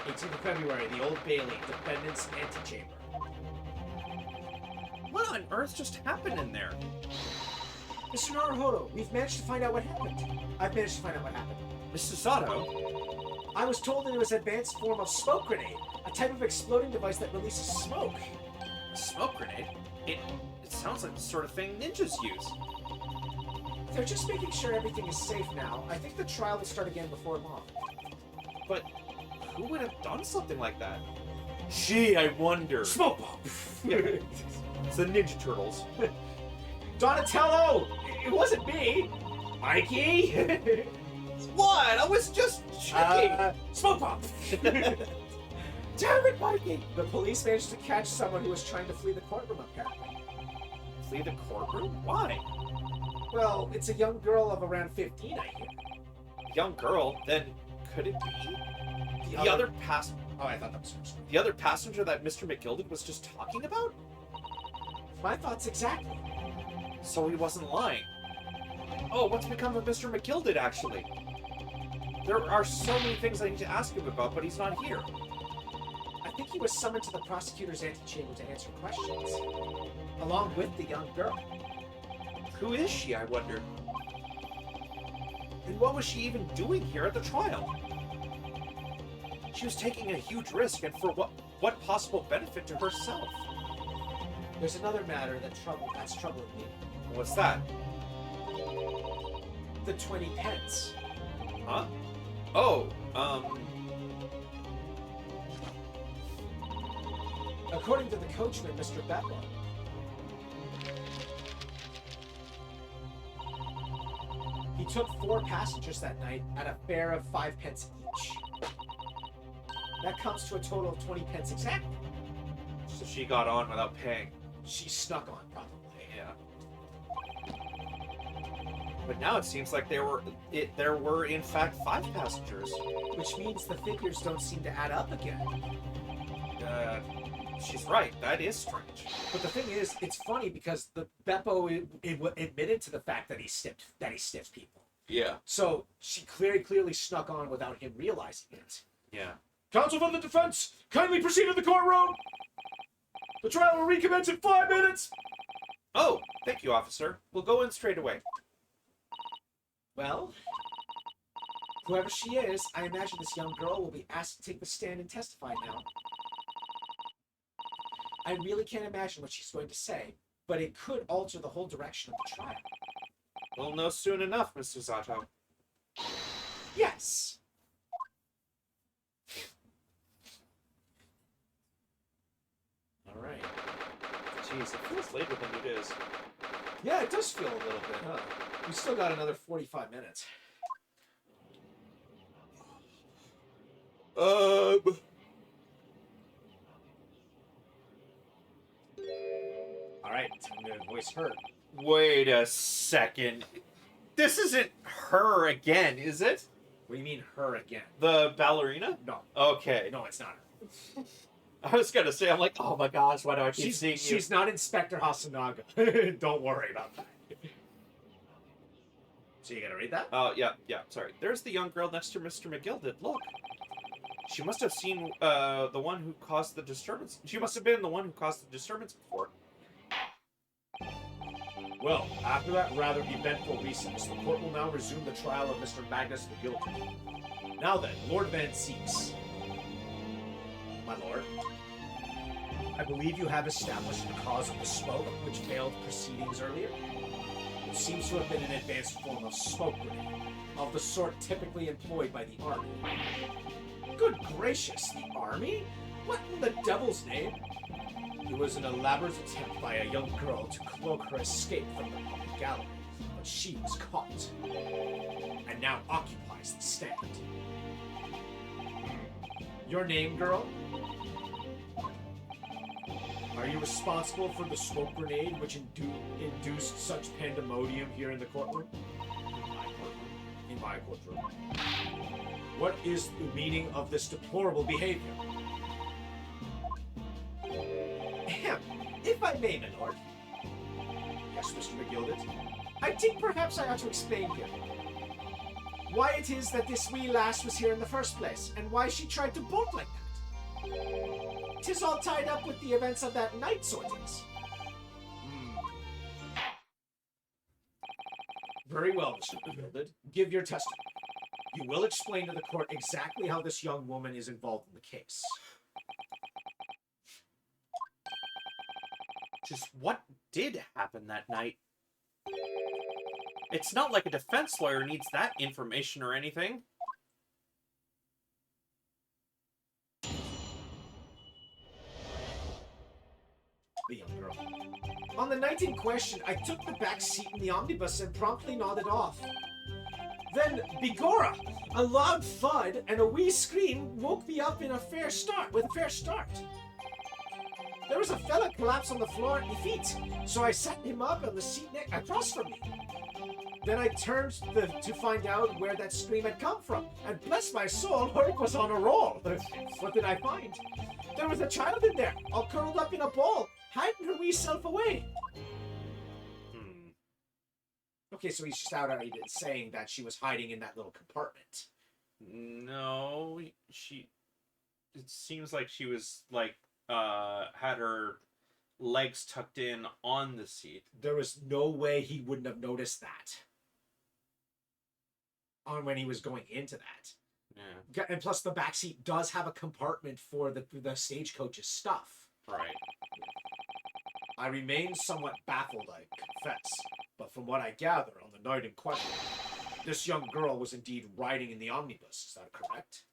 18th of February, the Old Bailey, Defendant's Antechamber. What on earth just happened in there? Mr. Naruhodo, we've managed to find out what happened. I've managed to find out what happened. Mr. Sato? I was told that it was an advanced form of smoke grenade, a type of exploding device that releases smoke. A smoke grenade? It sounds like the sort of thing ninjas use. They're just making sure everything is safe now. I think the trial will start again before long. But who would have done something like that? Gee, I wonder. Smoke bomb! Yeah. It's the Ninja Turtles. Donatello! It wasn't me! Mikey! What? I was just checking. Smoke bomb! Damn it, Mikey! The police managed to catch someone who was trying to flee the courtroom, apparently. Flee the courtroom? Why? Well, it's a young girl of around 15, I hear. Young girl? Then could it be the other passenger? Oh, I thought that was first. The other passenger that Mr. McGilded was just talking about? My thoughts exactly. So he wasn't lying. Oh, what's become of Mr. McGilded, actually? There are so many things I need to ask him about, but he's not here. I think he was summoned to the prosecutor's antechamber to answer questions, along with the young girl. Who is she, I wonder? And what was she even doing here at the trial? She was taking a huge risk, and for what possible benefit to herself? There's another matter that's troubling me. What's that? The 20 pence. Huh? Oh, According to the coachman, Mr. Beppo, he took 4 passengers that night at a fare of 5 pence each. That comes to a total of 20 pence exactly. so she got on without paying. She snuck on, probably. Yeah. But now it seems like there were in fact 5 passengers. Which means the figures don't seem to add up again. She's right. That is strange. But the thing is, it's funny because the Beppo admitted to the fact that he stiffed people. Yeah. So she clearly snuck on without him realizing it. Yeah. Counsel for the defense, kindly proceed to the courtroom. The trial will recommence in 5 minutes. Oh, thank you, officer. We'll go in straight away. Well, whoever she is, I imagine this young girl will be asked to take the stand and testify now. I really can't imagine what she's going to say, but it could alter the whole direction of the trial. We'll know soon enough, Mr. Zato. Yes! Alright. Jeez, it feels later than it is. Yeah, it does feel a little bit, huh? We still got another 45 minutes. Alright, time to voice her. Wait a second. This isn't her again, is it? What do you mean, her again? The ballerina? No. Okay. No, it's not her. I was gonna say, I'm like, oh my gosh, why do I keep seeing you? She's not Inspector Hasanaga. Don't worry about that. So you gotta read that? Oh, yeah, sorry. There's the young girl next to Mr. McGilded. Look. She must have seen the one who caused the disturbance. She must have been the one who caused the disturbance before. Well, after that rather eventful recess, the court will now resume the trial of Mr. Magnus McGillicuddy. Now then, Lord Van Seeks. My lord, I believe you have established the cause of the smoke which failed proceedings earlier. It seems to have been an advanced form of smoke grenade, of the sort typically employed by the army. Good gracious, the army? What in the devil's name? It was an elaborate attempt by a young girl to cloak her escape from the public gallery, but she was caught, and now occupies the stand. Your name, girl? Are you responsible for the smoke grenade which induced such pandemonium here in the courtroom? In my courtroom. What is the meaning of this deplorable behavior? Ahem. If I may, my lord, Yes, Mr. McGilded? I think perhaps I ought to explain here why it is that this wee lass was here in the first place, and why she tried to bolt like that. 'Tis all tied up with the events of that night, so it is. Very well, Mr. McGilded. Give your testimony. You will explain to the court exactly how this young woman is involved in the case. Just what did happen that night? It's not like a defense lawyer needs that information or anything. The young girl. On the night in question, I took the back seat in the omnibus and promptly nodded off. Then, begorra, a loud thud and a wee scream woke me up with a fair start. There was a fella collapsed on the floor at my feet, so I set him up on the seat across from me. Then I turned to find out where that scream had come from, and bless my soul, Herc was on a roll. What did I find? There was a child in there, all curled up in a ball, hiding her wee self away. Okay, so he's just outright saying that she was hiding in that little compartment. No, it seems like she was, like, had her legs tucked in on the seat. There was no way he wouldn't have noticed that. On when he was going into that. Yeah. And plus the back seat does have a compartment for the stagecoach's stuff. Right. I remain somewhat baffled, I confess. But from what I gather on the night in question, this young girl was indeed riding in the omnibus. Is that correct?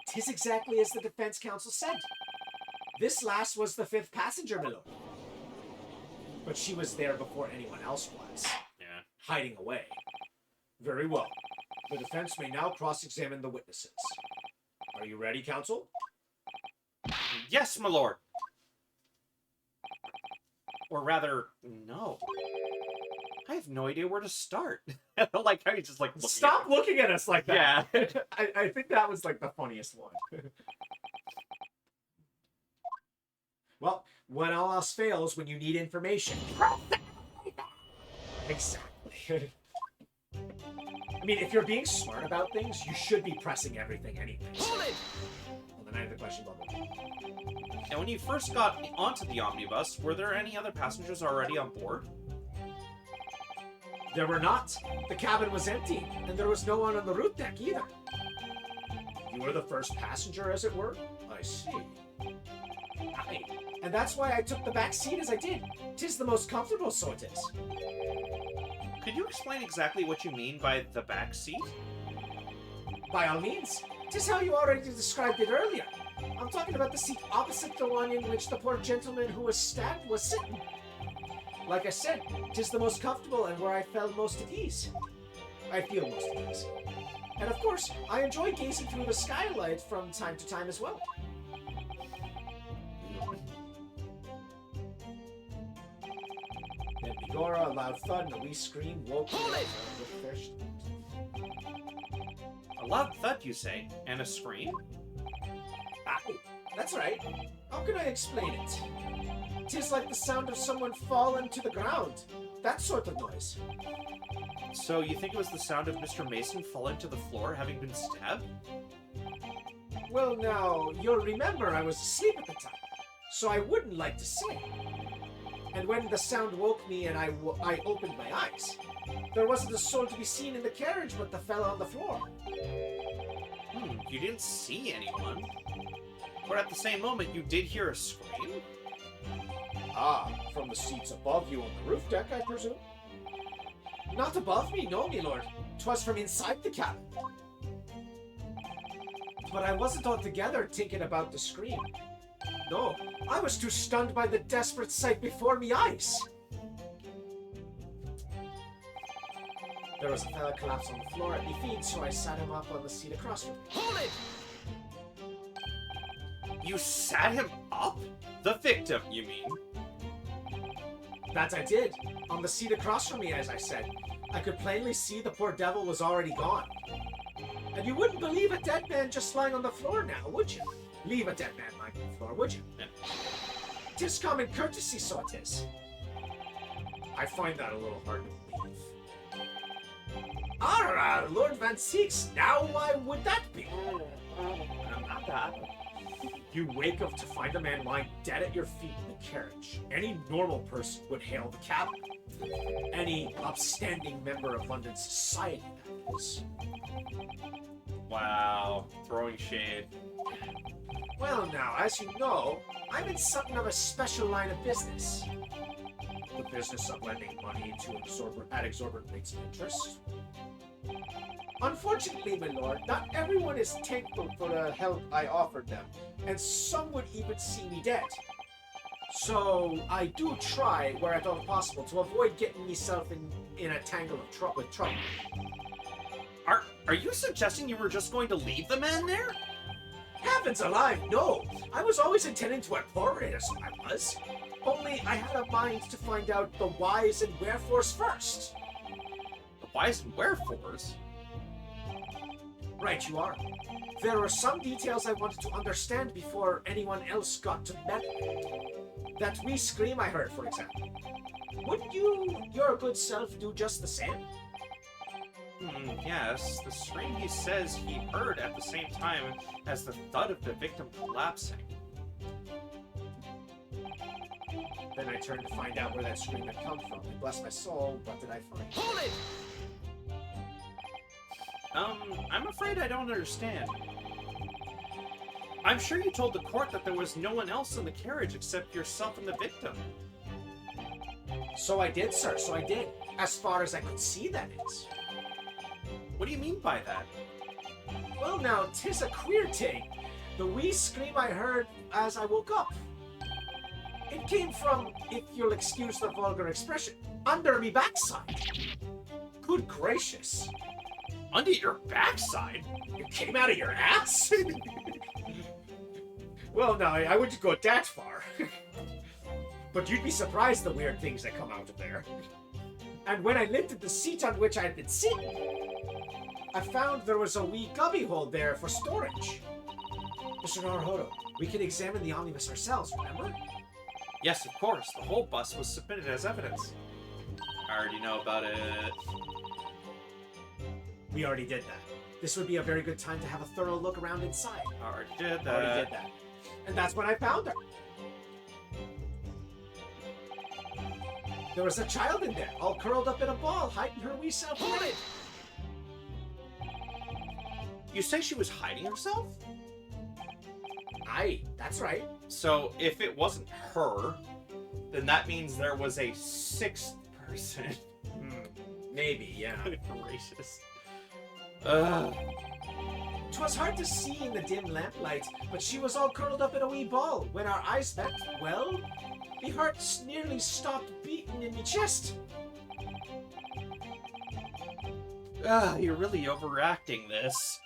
'Tis exactly as the defense counsel said. This lass was the 5th passenger, my lord. But she was there before anyone else was. Yeah. Hiding away. Very well. The defense may now cross-examine the witnesses. Are you ready, counsel? Yes, my lord. Or rather, no. I have no idea where to start. I don't like how he's just like, Stop looking at us like that. Yeah. I think that was like the funniest one. Well, when all else fails, when you need information. Exactly. I mean, if you're being smart about things, you should be pressing everything anyway. Hold it! On the night of the question bubble. And when you first got onto the omnibus, were there any other passengers already on board? There were not. The cabin was empty, and there was no one on the roof deck either. You were the first passenger, as it were? I see. Aye. And that's why I took the back seat as I did. 'Tis the most comfortable, so it is. Could you explain exactly what you mean by the back seat? By all means. 'Tis how you already described it earlier. I'm talking about the seat opposite the one in which the poor gentleman who was stabbed was sitting. Like I said, 'tis the most comfortable and where I felt most at ease. I feel most at ease. And of course, I enjoy gazing through the skylight from time to time as well. Then Begorra, a loud thud, and a wee scream woke me Hold up it! with a fresh A loud thud, you say? And a scream? Aye, that's right. How can I explain it? 'Tis like the sound of someone falling to the ground. That sort of noise. So you think it was the sound of Mr. Mason falling to the floor having been stabbed? Well, now, you'll remember I was asleep at the time, so I wouldn't like to say. And when the sound woke me and I opened my eyes, there wasn't a soul to be seen in the carriage but the fella on the floor. You didn't see anyone. But at the same moment, you did hear a scream? Ah, from the seats above you on the roof deck, I presume? Not above me, no, me lord. 'Twas from inside the cabin. but I wasn't altogether thinking about the scream. No, I was too stunned by the desperate sight before me eyes. There was a fella collapsed on the floor at me feet, so I sat him up on the seat across from me. Hold it! You sat him up? The victim, you mean? That I did, on the seat across from me, as I said. I could plainly see the poor devil was already gone. And you wouldn't believe a dead man just lying on the floor now, would you? Leave a dead man lying on the floor, would you? Tis common courtesy, so it is. I find that a little hard to believe. Ah, Lord Van Seeks, now why would that be? Not that. You wake up to find a man lying dead at your feet in the carriage. Any normal person would hail the cab. Any upstanding member of London society, that is. Wow, throwing shade. Well now, as you know, I'm in something of a special line of business. The business of lending money to at exorbitant rates of interest. Unfortunately, my lord, not everyone is thankful for the help I offered them, and some would even see me dead. So I do try, where at all possible, to avoid getting myself in a tangle of trouble. Are you suggesting you were just going to leave the man there? Heavens alive, no! I was always intending to abhor it, as I was. Only I had a mind to find out the whys and wherefores first. The whys and wherefores? Right you are. There were some details I wanted to understand before anyone else got to meddle. That wee scream I heard, for example. Wouldn't you, your good self, do just the same? Yes. The scream he says he heard at the same time as the thud of the victim collapsing. Then I turned to find out where that scream had come from, and bless my soul, what did I find? Hold it! I'm afraid I don't understand. I'm sure you told the court that there was no one else in the carriage except yourself and the victim. So I did, sir, so I did. As far as I could see, that is. What do you mean by that? Well now, 'tis a queer thing. The wee scream I heard as I woke up. It came from, if you'll excuse the vulgar expression, under me backside. Good gracious. Under your backside? It came out of your ass? Well, no, I wouldn't go that far. But you'd be surprised the weird things that come out of there. And when I lifted the seat on which I had been sitting, I found there was a wee cubby hole there for storage. Mr. Naruhodo, we can examine the omnibus ourselves, remember? Yes, of course. The whole bus was submitted as evidence. I already know about it. We already did that. This would be a very good time to have a thorough look around inside. I already did that. Already did that. And that's when I found her. There was a child in there, all curled up in a ball, hiding her wee self. Hold it! You say she was hiding herself? Aye, that's right. So if it wasn't her, then that means there was a sixth person. Maybe, yeah. Gracious. Ugh. 'Twas hard to see in the dim lamplight, but she was all curled up in a wee ball. When our eyes met, well, me heart nearly stopped beating in me chest. You're really overacting this.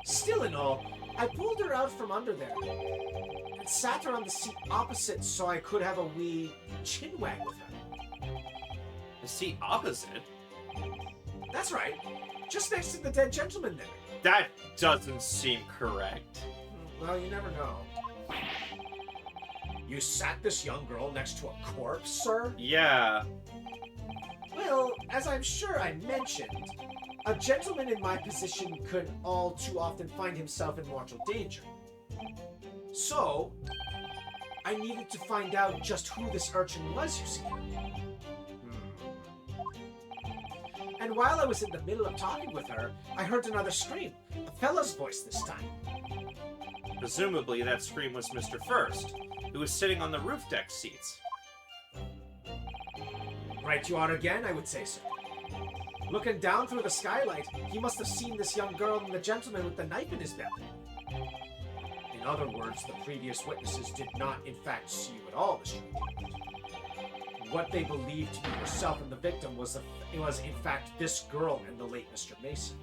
Still and all, I pulled her out from under there and sat her on the seat opposite so I could have a wee chin wag with her. The seat opposite? That's right, just next to the dead gentleman there. That doesn't seem correct. Well, you never know. You sat this young girl next to a corpse, sir? Yeah. Well, as I'm sure I mentioned, a gentleman in my position could all too often find himself in mortal danger. So, I needed to find out just who this urchin was, you see. And while I was in the middle of talking with her, I heard another scream. A fella's voice this time. Presumably that scream was Mr. First, who was sitting on the roof deck seats. Right you are again, I would say so. Looking down through the skylight, he must have seen this young girl and the gentleman with the knife in his belly. In other words, the previous witnesses did not, in fact, see you at all, Mr. McDonald. What they believed to be yourself and the victim was in fact, this girl and the late Mr. Mason.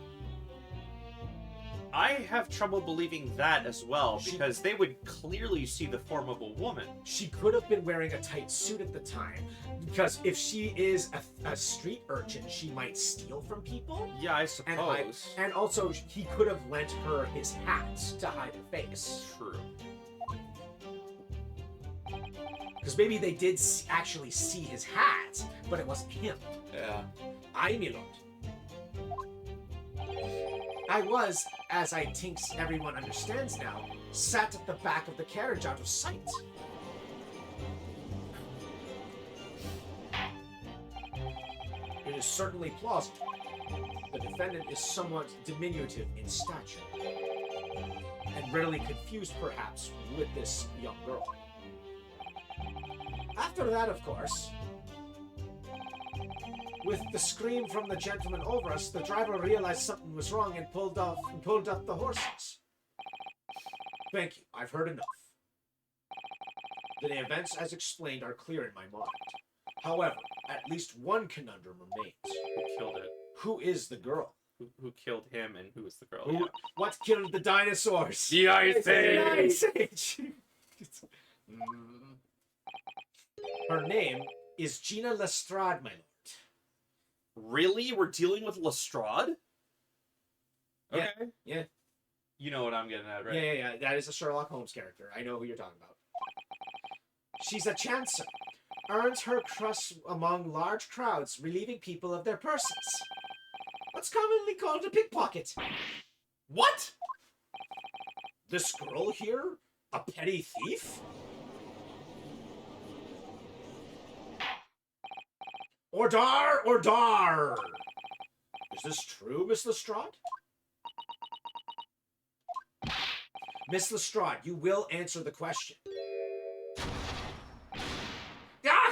I have trouble believing that as well, because they would clearly see the form of a woman. She could have been wearing a tight suit at the time, because if she is a street urchin, she might steal from people. Yeah, I suppose. And also, he could have lent her his hat to hide her face. True. Because maybe they did actually see his hat, but it wasn't him. Yeah. Aye, my lord. I was, as I think everyone understands now, sat at the back of the carriage out of sight. It is certainly plausible. The defendant is somewhat diminutive in stature, and readily confused, perhaps, with this young girl. After that, of course, with the scream from the gentleman over us, the driver realized something was wrong and pulled up the horses. Thank you. I've heard enough. The events as explained are clear in my mind. However, at least one conundrum remains. Who killed it? Who is the girl? Who killed him and who is the girl? Who, what killed the dinosaurs? The Ice The Age! Ice Age! Her name is Gina Lestrade, my lord. Really? We're dealing with Lestrade? Yeah, Okay. yeah. You know what I'm getting at, right? Yeah. That is a Sherlock Holmes character. I know who you're talking about. She's a chancer. Earns her crust among large crowds, relieving people of their purses. What's commonly called a pickpocket. What? This girl here? A petty thief? Ordar! Ordar! Is this true, Miss Lestrade? Miss Lestrade, you will answer the question. Ah!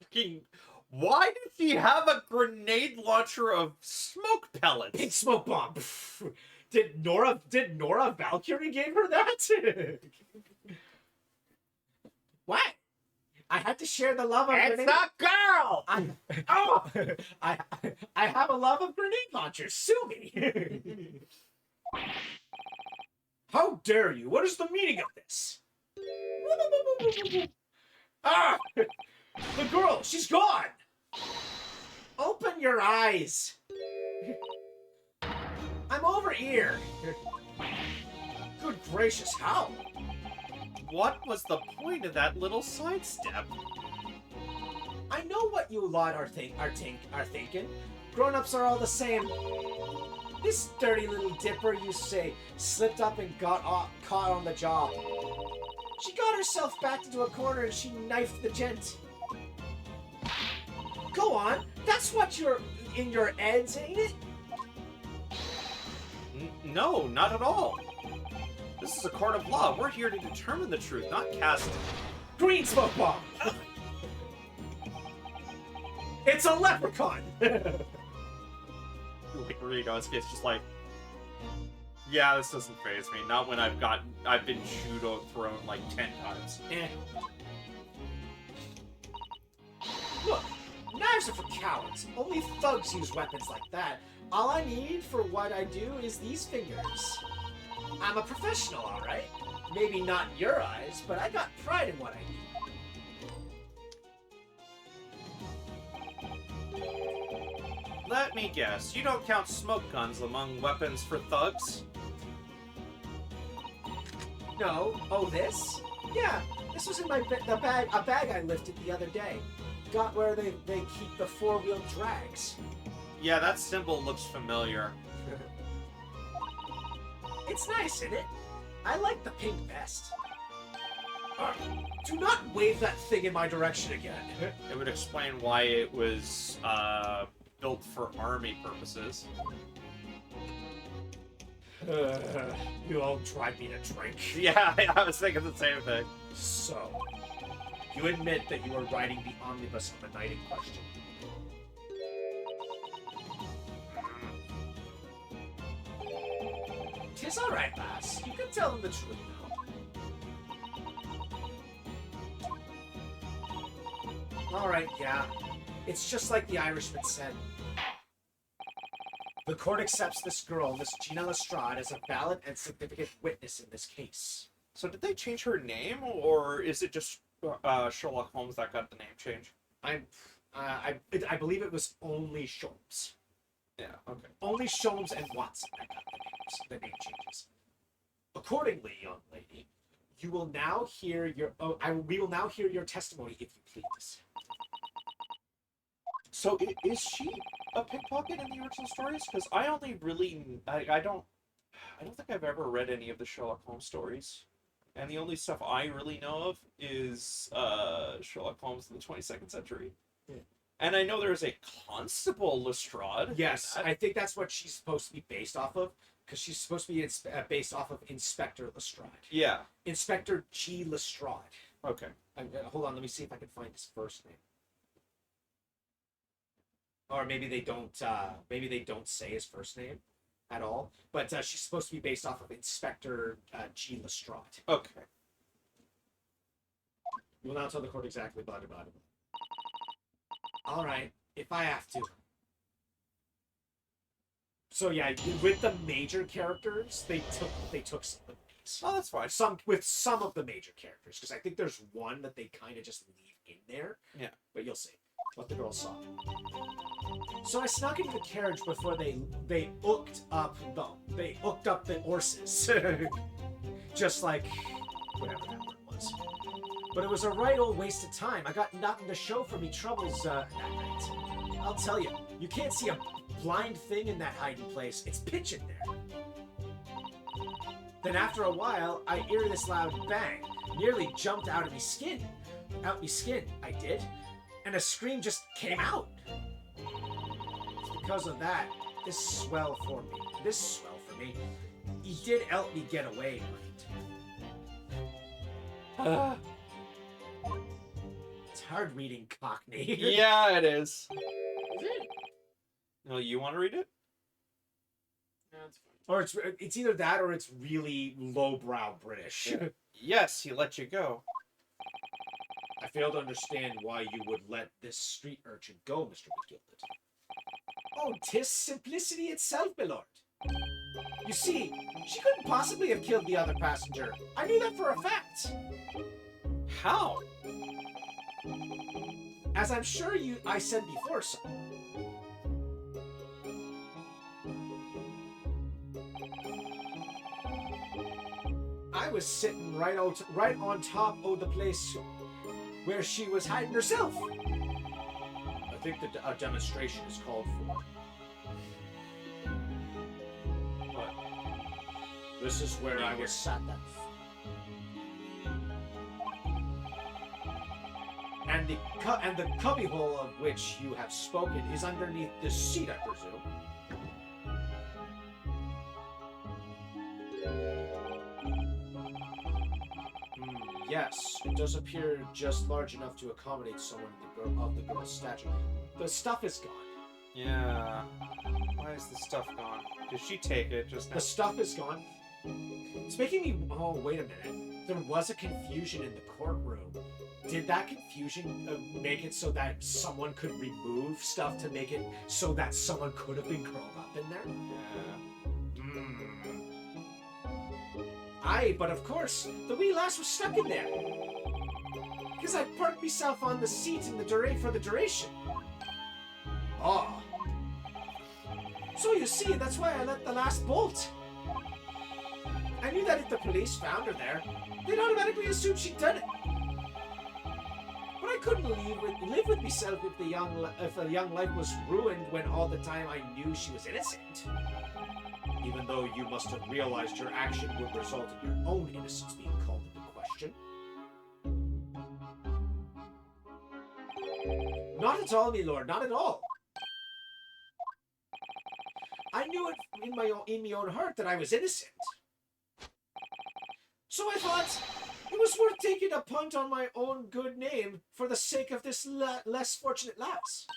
Fucking... Why did she have a grenade launcher of smoke pellets? Pink smoke bomb. Did Nora Valkyrie give her that? What? I had to share the love of It's grenade. a girl! I have a love of grenade launchers. Sue me. How dare you? What is the meaning of this? Ah! The girl, she's gone. Open your eyes. I'm over here. Good gracious, how? What was the point of that little sidestep? I know what you lot are thinking. Grown-ups are all the same. This dirty little dipper, you say, slipped up and got caught on the job. She got herself backed into a corner and she knifed the gent. Go on, that's what you're in your heads, ain't it? No, not at all. This is a court of law. We're here to determine the truth, not cast... Green smoke bomb! It's a leprechaun! Like Rigo's face, just like... Yeah, this doesn't faze me. Not when I've been judo thrown like 10 times. Eh. Look, knives are for cowards. Only thugs use weapons like that. All I need for what I do is these fingers. I'm a professional, alright? Maybe not in your eyes, but I got pride in what I do. Let me guess, you don't count smoke guns among weapons for thugs? No. Oh, this? Yeah, this was in a bag I lifted the other day. Got where they keep the four-wheel drags. Yeah, that symbol looks familiar. It's nice, isn't it? I like the pink vest. Do not wave that thing in my direction again. It would explain why it was built for army purposes. You all tried me to drink. Yeah, I was thinking the same thing. So, you admit that you were riding the omnibus on the night in question? 'Tis all right, lass. You can tell them the truth now. All right, yeah. It's just like the Irishman said. The court accepts this girl, Miss Gina Lestrade, as a valid and significant witness in this case. So did they change her name, or is it just Sherlock Holmes that got the name change? I believe it was only Sholmes. Yeah, okay. Only Sholmes and Watson that got the name changes. Accordingly, young lady, you will now hear your. We will now hear your testimony, if you please. So is she a pickpocket in the original stories? Because I only really I don't think I've ever read any of the Sherlock Holmes stories, and the only stuff I really know of is Sherlock Holmes in the 22nd century. Yeah. And I know there's a Constable Lestrade. Yes, I think that's what she's supposed to be based off of, because she's supposed to be based off of Inspector Lestrade. Yeah. Inspector G. Lestrade. Okay. Hold on, let me see if I can find his first name. Or maybe they don't. Maybe they don't say his first name at all. But she's supposed to be based off of Inspector G. Lestrade. Okay. You will now tell the court exactly blah blah blah. All right, if I have to. So yeah, with the major characters, they took some of these. Oh, that's fine. Some of the major characters, because I think there's one that they kind of just leave in there. Yeah. But you'll see what the girl saw. So I snuck into the carriage before they hooked up the horses, just like whatever that word was. But it was a right old waste of time. I got nothing to show for me troubles that night. I'll tell you, you can't see a blind thing in that hiding place. It's pitch in there. Then after a while, I hear this loud bang. Nearly jumped out of me skin. Out me skin, I did. And a scream just came out. It's because of that. This swell for me. He did help me get away, right? It's hard reading Cockney. Yeah, it is. Is it? No, you want to read it? That's fine. Or it's either that or it's really lowbrow British. Yes, he let you go. I fail to understand why you would let this street urchin go, Mr. McGildet. Oh, 'tis simplicity itself, my lord. You see, she couldn't possibly have killed the other passenger. I knew that for a fact. How? As I'm sure I said before, sir. I was sitting right on top of the place where she was hiding herself. I think that a demonstration is called for. But this is where I was sat then. And the cubbyhole of which you have spoken is underneath the seat, I presume. Yes, it does appear just large enough to accommodate someone of the girl's stature. The stuff is gone. Yeah. Why is the stuff gone? Did she take it just now? The stuff is gone. It's making me... Oh, wait a minute. There was a confusion in the courtroom. Did that confusion make it so that someone could remove stuff to make it so that someone could have been curled up in there? Yeah. Aye, but of course, the wee lass was stuck in there. Because I parked myself on the seat in for the duration. Oh. So you see, that's why I let the lass bolt. I knew that if the police found her there, they'd automatically assume she'd done it. But I couldn't live with myself if a young life was ruined when all the time I knew she was innocent. Even though you must have realized your action would result in your own innocence being called into question. Not at all, my lord, not at all. I knew it in my own heart that I was innocent. So I thought it was worth taking a punt on my own good name for the sake of this less fortunate lass.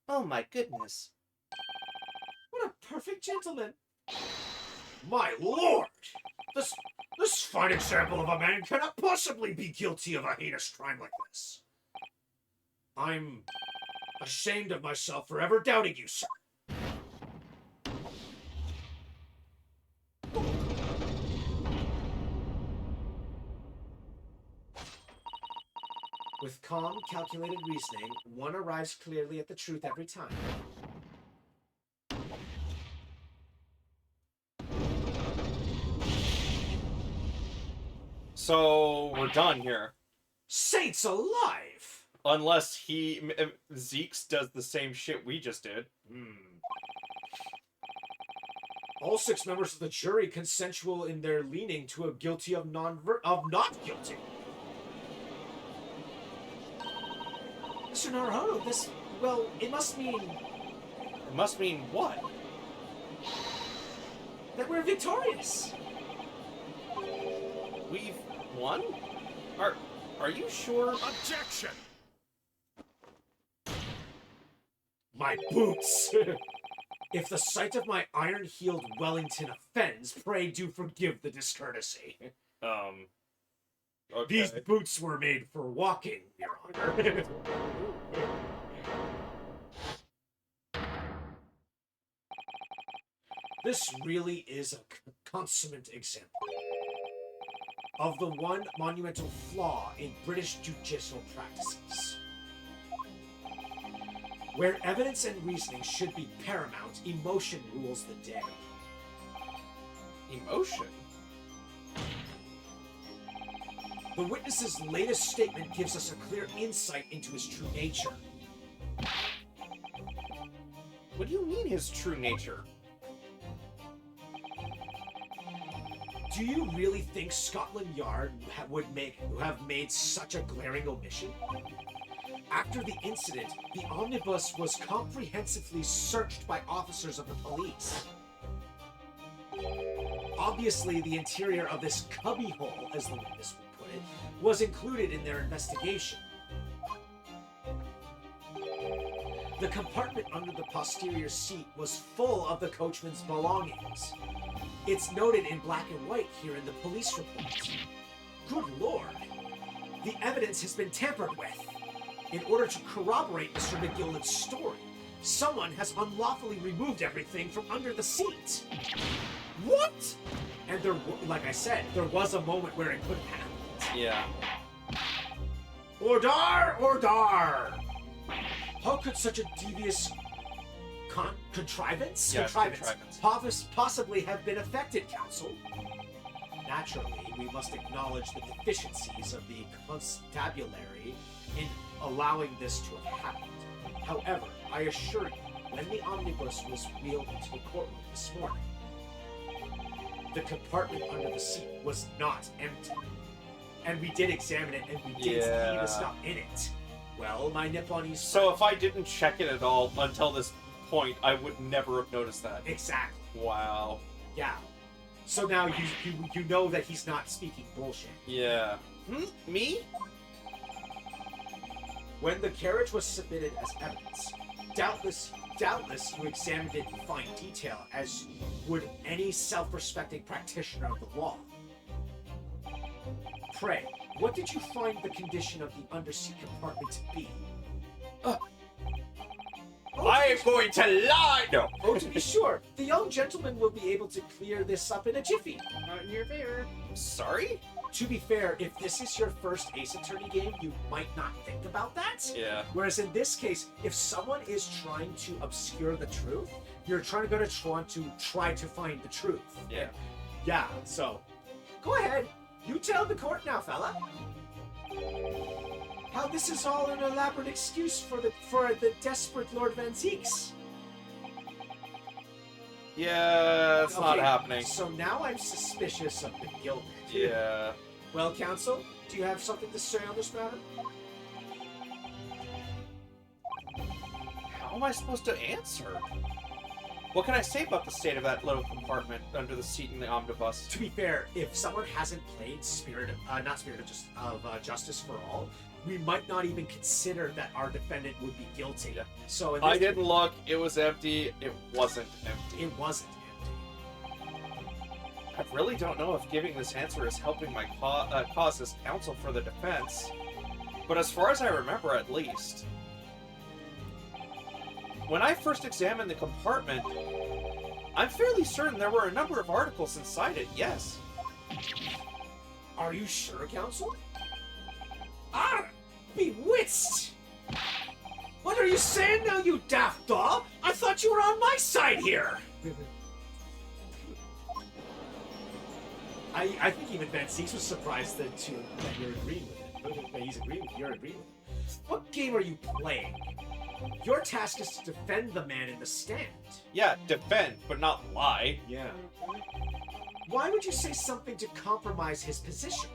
Oh my goodness. What a perfect gentleman. My lord! This fine example of a man cannot possibly be guilty of a heinous crime like this. I'm ashamed of myself for ever doubting you, sir. With calm, calculated reasoning, one arrives clearly at the truth every time. So we're done here. Saints alive! Unless Zeke's does the same shit we just did. All 6 members of the jury consensual in their leaning to a guilty of not guilty. Mr. Naruhodo, this, well, it must mean It must mean what? that we're victorious. We've won? Are you sure? Objection! My boots! If the sight of my iron-heeled Wellington offends, pray do forgive the discourtesy. Okay. These boots were made for walking, Your Honor. This really is a consummate example of the one monumental flaw in British judicial practices. Where evidence and reasoning should be paramount, emotion rules the day. Emotion? The witness's latest statement gives us a clear insight into his true nature. What do you mean his true nature? Do you really think Scotland Yard would have made such a glaring omission? After the incident, the omnibus was comprehensively searched by officers of the police. Obviously, the interior of this cubbyhole, as the witness would put it, was included in their investigation. The compartment under the posterior seat was full of the coachman's belongings. It's noted in black and white here in the police report. Good lord! The evidence has been tampered with. In order to corroborate Mr. McGillen's story, someone has unlawfully removed everything from under the seat. What? And like I said, there was a moment where it could have happened. Yeah. Ordar! Ordar! How could such a devious contrivance possibly have been effected, counsel? Naturally, we must acknowledge the deficiencies of the constabulary in allowing this to have happened. However, I assure you, when the omnibus was wheeled into the courtroom this morning, the compartment under the seat was not empty. And we did examine it, and we did see the stuff in it. Well, my Nipponese... So if I didn't check it at all until this point, I would never have noticed that. Exactly. Wow. Yeah. So now you know that he's not speaking bullshit. Yeah. Me? When the carriage was submitted as evidence, doubtless you examined it in fine detail, as would any self-respecting practitioner of the law. Pray, what did you find the condition of the underseat compartment to be? I am going to lie! No. Oh, to be sure, the young gentleman will be able to clear this up in a jiffy. Not in your favor. Sorry? To be fair, if this is your first Ace Attorney game, you might not think about that. Yeah. Whereas in this case, if someone is trying to obscure the truth, you're going to try to find the truth. Yeah. Yeah, so go ahead. You tell the court now, fella. How this is all an elaborate excuse for the desperate Lord Van Zeeks. Yeah, it's not happening. So now I'm suspicious of the guild. Yeah. Well, counsel, do you have something to say on this matter? How am I supposed to answer? What can I say about the state of that little compartment under the seat in the omnibus? To be fair, if someone hasn't played Justice for All, we might not even consider that our defendant would be guilty. Yeah. So in I this didn't look. It was empty. It wasn't empty. It wasn't empty. I really don't know if giving this answer is helping my cause as counsel for the defense. But as far as I remember, at least, when I first examined the compartment, I'm fairly certain there were a number of articles inside it, yes. Are you sure, Counsel? Ah! Bewitched! What are you saying now, you daft doll? I thought you were on my side here! I think even Ben Six was surprised that you're agreeing with it. That he's agreeing with you're agreeing with it. What game are you playing? Your task is to defend the man in the stand. Yeah, defend, but not lie. Yeah. Why would you say something to compromise his position?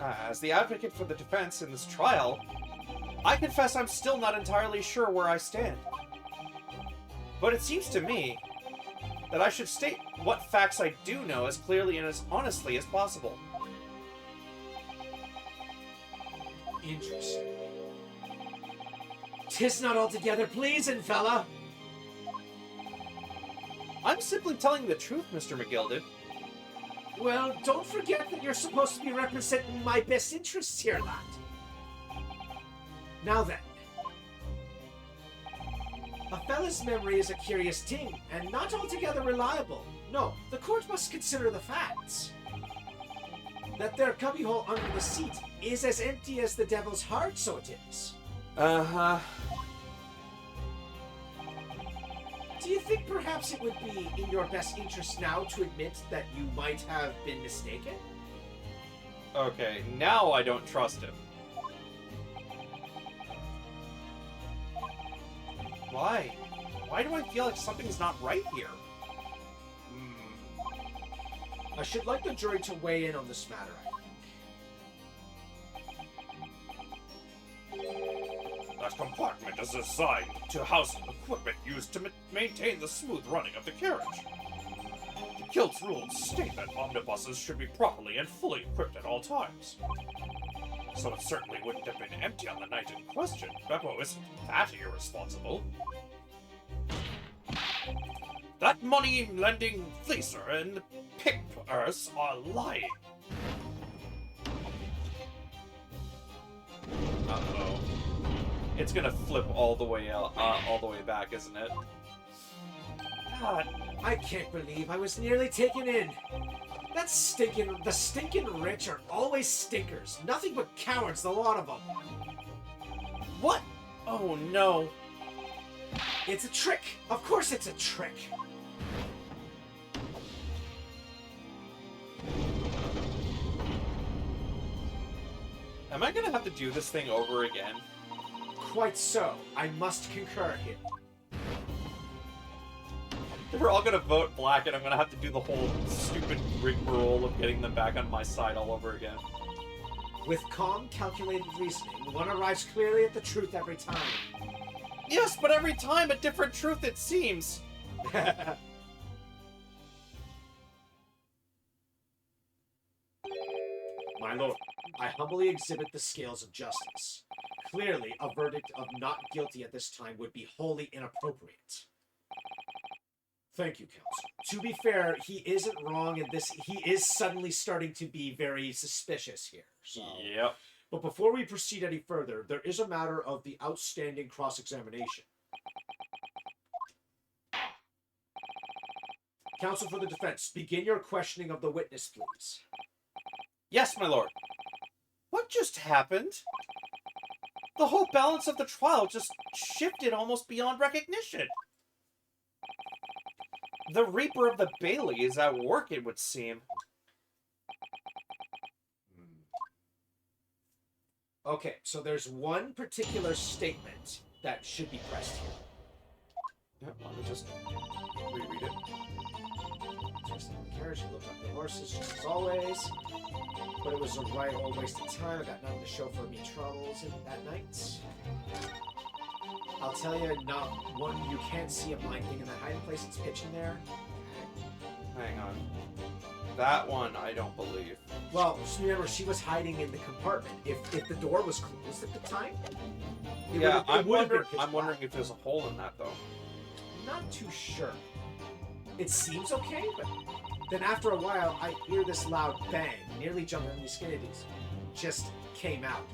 As the advocate for the defense in this trial, I confess I'm still not entirely sure where I stand. But it seems to me that I should state what facts I do know as clearly and as honestly as possible. Interesting. 'Tis not altogether pleasing, fella. I'm simply telling the truth, Mr. McGilded. Well, don't forget that you're supposed to be representing my best interests here, lad. Now then. A fella's memory is a curious thing, and not altogether reliable. No, the court must consider the facts. That there cubbyhole under the seat is as empty as the devil's heart, so it is. Uh-huh. Do you think perhaps it would be in your best interest now to admit that you might have been mistaken? Okay, now I don't trust him. Why? Why do I feel like something's not right here? I should like the jury to weigh in on this matter, I think. That compartment is designed to house equipment used to maintain the smooth running of the carriage. The Guild's rules state that omnibuses should be properly and fully equipped at all times. So it certainly wouldn't have been empty on the night in question. Beppo isn't that irresponsible. That money-lending fleecer and the pick purse are lying. Uh-oh. It's gonna flip all the way out, all the way back, isn't it? God, I can't believe I was nearly taken in. The stinking rich are always stinkers. Nothing but cowards, the lot of them. What? Oh no. It's a trick. Of course it's a trick. Am I gonna have to do this thing over again? Quite so. I must concur here. They're all gonna vote black, and I'm gonna have to do the whole stupid rigmarole of getting them back on my side all over again. With calm, calculated reasoning, one arrives clearly at the truth every time. Yes, but every time a different truth, it seems. My lord, I humbly exhibit the scales of justice. Clearly, a verdict of not guilty at this time would be wholly inappropriate. Thank you, counsel. To be fair, he isn't wrong in this. He is suddenly starting to be very suspicious here. So. Yep. But before we proceed any further, there is a matter of the outstanding cross-examination. Counsel for the defense, begin your questioning of the witness, please. Yes, my lord. What just happened? The whole balance of the trial just shifted almost beyond recognition. The Reaper of the Bailey is at work, it would seem. Okay, so there's one particular statement that should be pressed here. Yep, let me just reread it. Just in the carriage, looked up the horses, just as always. But it was a right old waste of time. I got nothing to show for me troubles that night. I'll tell you, not one, you can't see a blind thing in that hiding place. It's pitching there. Hang on. That one I don't believe. Well, just remember, she was hiding in the compartment. If the door was closed at the time, it Yeah, would've- it I'm would've been wondering. pitch I'm wondering black. if there's a hole in that though. I'm not too sure. It seems okay, but then after a while, I hear this loud bang, nearly jumping on these skiddies. Just came out.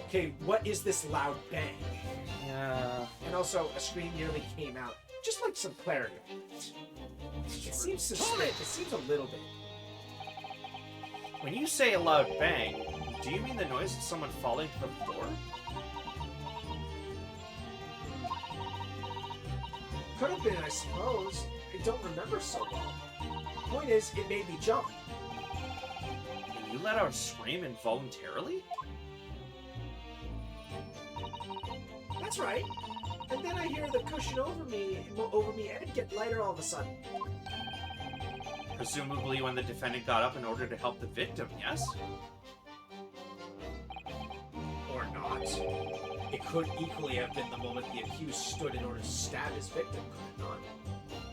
Okay, what is this loud bang? Yeah. And also, a scream nearly came out. Just like some clarity. It seems suspect. It seems a little bit. When you say a loud bang, do you mean the noise of someone falling to the floor? Could have been, I suppose. I don't remember so well. Point is, it made me jump. And you let out a scream involuntarily? That's right. And then I hear the cushion over me and get lighter all of a sudden. Presumably when the defendant got up in order to help the victim, yes? Or not. It could equally have been the moment the accused stood in order to stab his victim, could it not?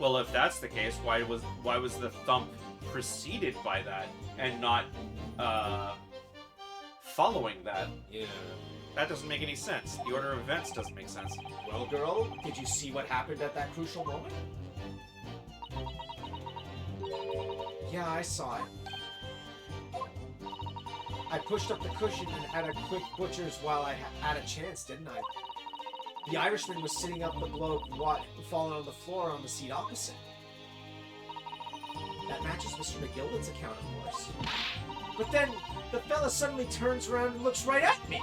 Well, if that's the case, why was the thump preceded by that and not following that? Yeah. That doesn't make any sense. The order of events doesn't make sense. Well, girl, did you see what happened at that crucial moment? Yeah, I saw it. I pushed up the cushion and had a quick butcher's while I had a chance, didn't I? The Irishman was sitting up the bloke, fallen on the floor on the seat opposite. That matches Mr. McGilden's account, of course. But then, the fella suddenly turns around and looks right at me!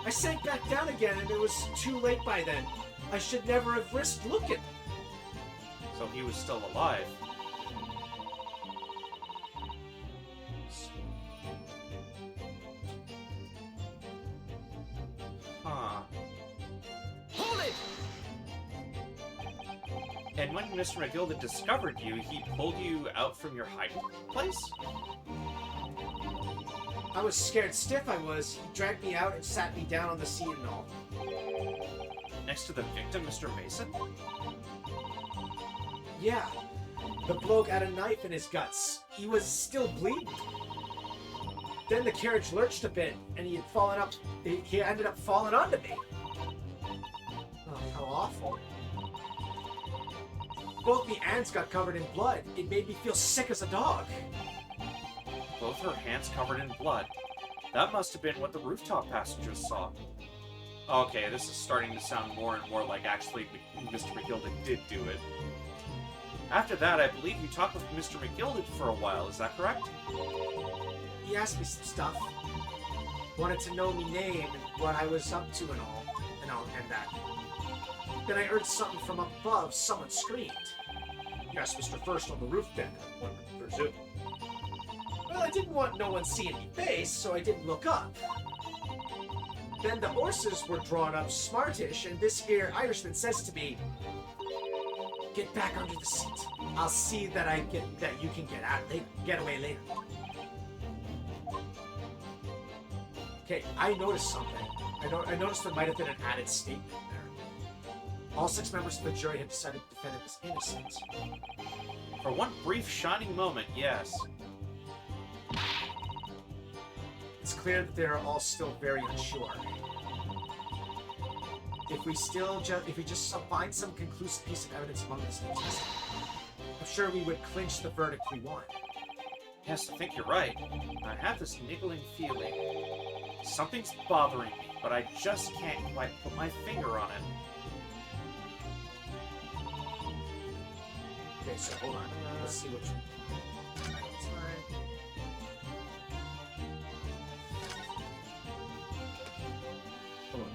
I sank back down again, and it was too late by then. I should never have risked looking. So he was still alive. Huh. Hold it! And when Mr. McGilden discovered you, he pulled you out from your hiding place? I was scared stiff, I was. He dragged me out and sat me down on the seat and all. Next to the victim, Mr. Mason? Yeah. The bloke had a knife in his guts. He was still bleeding. Then the carriage lurched a bit, and he had fallen up. He ended up falling onto me. Oh, how awful. Both the hands got covered in blood. It made me feel sick as a dog. Both her hands covered in blood. That must have been what the rooftop passengers saw. Okay, this is starting to sound more and more like actually Mr. McGilden did do it. After that, I believe you talked with Mr. McGilden for a while, is that correct? He asked me some stuff. Wanted to know me name and what I was up to and all, and that. Then I heard something from up above. Someone screamed. Yes, Mr. First on the roof deck, one would presume. Well, I didn't want no one seeing me face, so I didn't look up. Then the horses were drawn up smartish, and this here Irishman says to me, "Get back under the seat. I'll see that you can get away later." Okay, I noticed something. I noticed there might have been an added statement there. All 6 members of the jury had decided the defendant was innocent. For one brief shining moment, yes. It's clear that they are all still very unsure. If we just find some conclusive piece of evidence among this new testimony, I'm sure we would clinch the verdict we want. Yes, I think you're right. I have this niggling feeling. Something's bothering me, but I just can't quite put my finger on it. Okay, so hold on. Let's see which one. Hold on.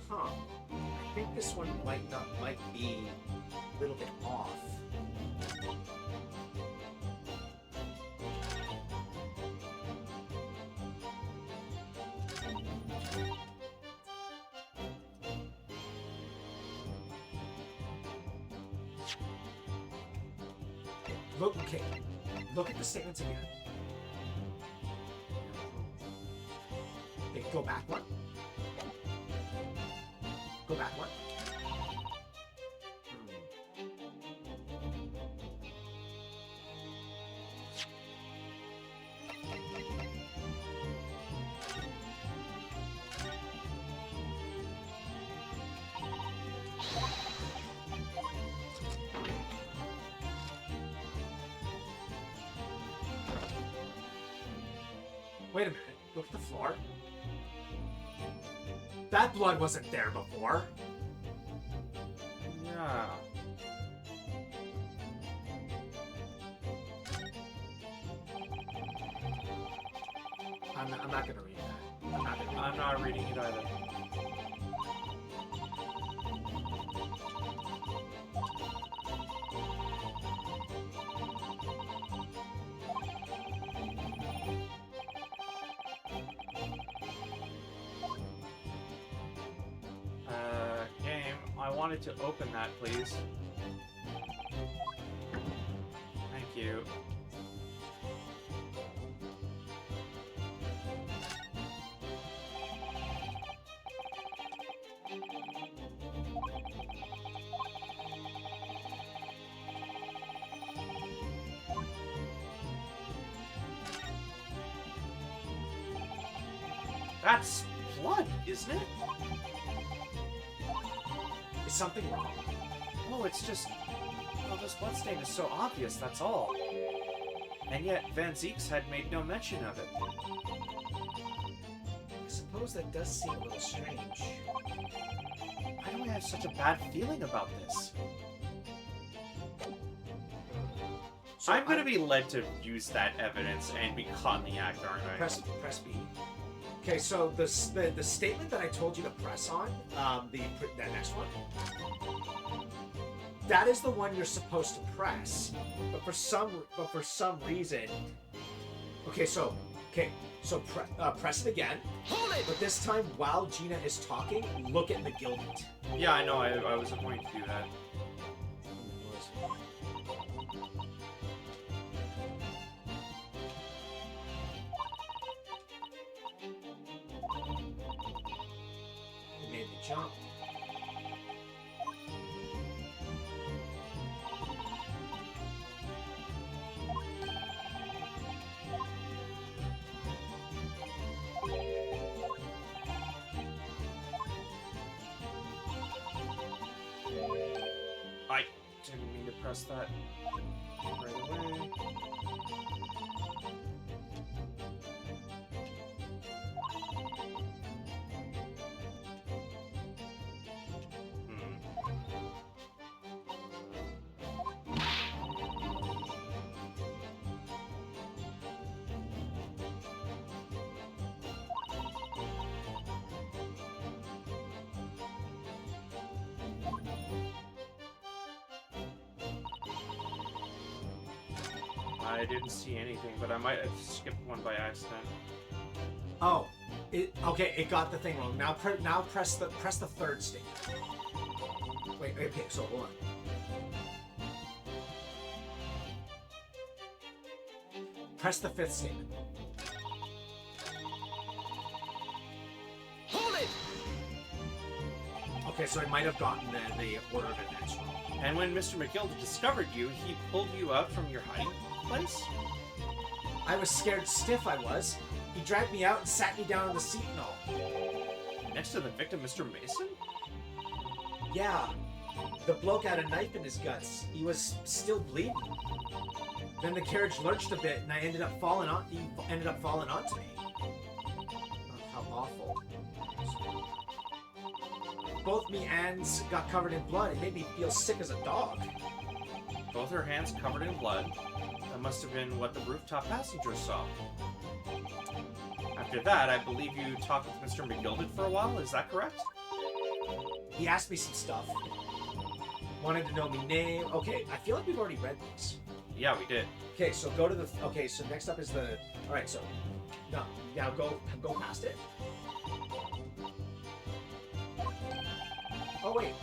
Huh. I think this one might be a little bit off. Look, okay. Look at the statements again. Okay, go back one. Go back one. Wait a minute. Look at the floor. That blood wasn't there before. Yeah. I'm not gonna read that. I'm not gonna read I'm not reading it either. Game, I wanted to open that, please. Thank you. That's blood, isn't it? Is something wrong? Oh, it's just... Well, this bloodstain is so obvious, that's all. And yet, Van Zeeks had made no mention of it. I suppose that does seem a little strange. Why do I have such a bad feeling about this? So I'm gonna be led to use that evidence and be caught in the act, aren't I? press B. Okay, so the statement that I told you to press on, that next one, that is the one you're supposed to press. But for some reason, press it again. Hold it! But this time, while Gina is talking, look at McGilded. Yeah, I know, I wasn't going to do that. It made me jump. I didn't mean to press that right away. I didn't see anything, but I might have skipped one by accident. Oh, it got the thing wrong. Now press the third statement. Wait, okay, so hold on. Press the fifth statement. Hold it! Okay, so I might have gotten the order of events wrong. And when Mr. McGilda discovered you, he pulled you out from your hiding place? I was scared stiff, I was. He dragged me out and sat me down on the seat and all. Next to the victim, Mr. Mason? Yeah, the bloke had a knife in his guts. He was still bleeding. Then the carriage lurched a bit, and he ended up falling onto me. Oh, how awful. Both me hands got covered in blood. It made me feel sick as a dog. Both her hands covered in blood. That must have been what the rooftop passengers saw. After that, I believe you talked with Mr. McGilded for a while, is that correct? He asked me some stuff. Wanted to know my name. Okay, I feel like we've already read these. Yeah, we did. Okay, so go to the... Okay, so next up is the... Alright, so... No, now go past it. Oh, wait.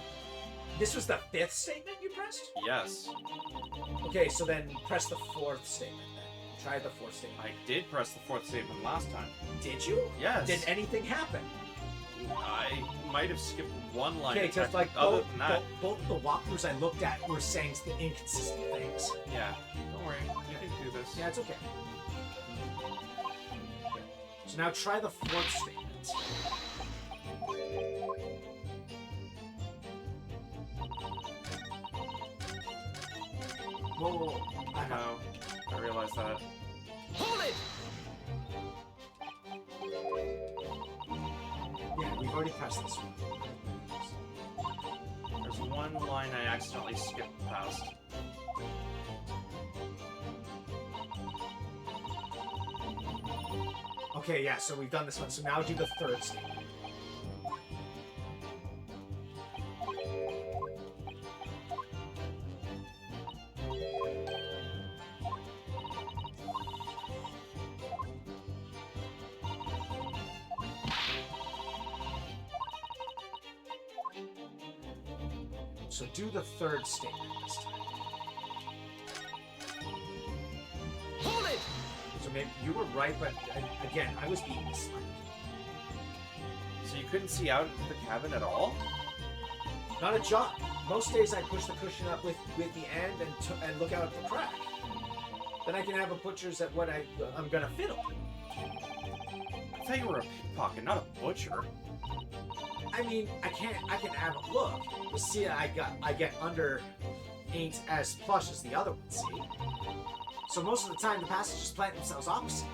This was the 5th statement you pressed? Yes. Okay, so then press the 4th statement then. Try the 4th statement. I did press the 4th statement last time. Did you? Yes. Did anything happen? I might have skipped one line. Okay, of because text. like Other both, than that, both the walkthroughs I looked at were saying inconsistent things. yeah. Don't worry. You can do this. Yeah, it's okay. So now try the 4th statement. Whoa, whoa, whoa. I know. I realize that. Hold it! Yeah, we've already pressed this one. There's one line I accidentally skipped past. Okay, yeah, so we've done this one. So now do the 3rd statement. So do the 3rd statement this time. Hold it! So maybe you were right, but again, I was being misled. So you couldn't see out into the cabin at all? Not a jot. Most days I push the cushion up with the end and look out at the crack. Then I can have a butcher's at what I'm gonna fiddle. I thought you were a pickpocket, not a butcher. I mean, I can have a look. The sea I get under ain't as plush as the other one, see? So most of the time the passengers plant themselves opposite.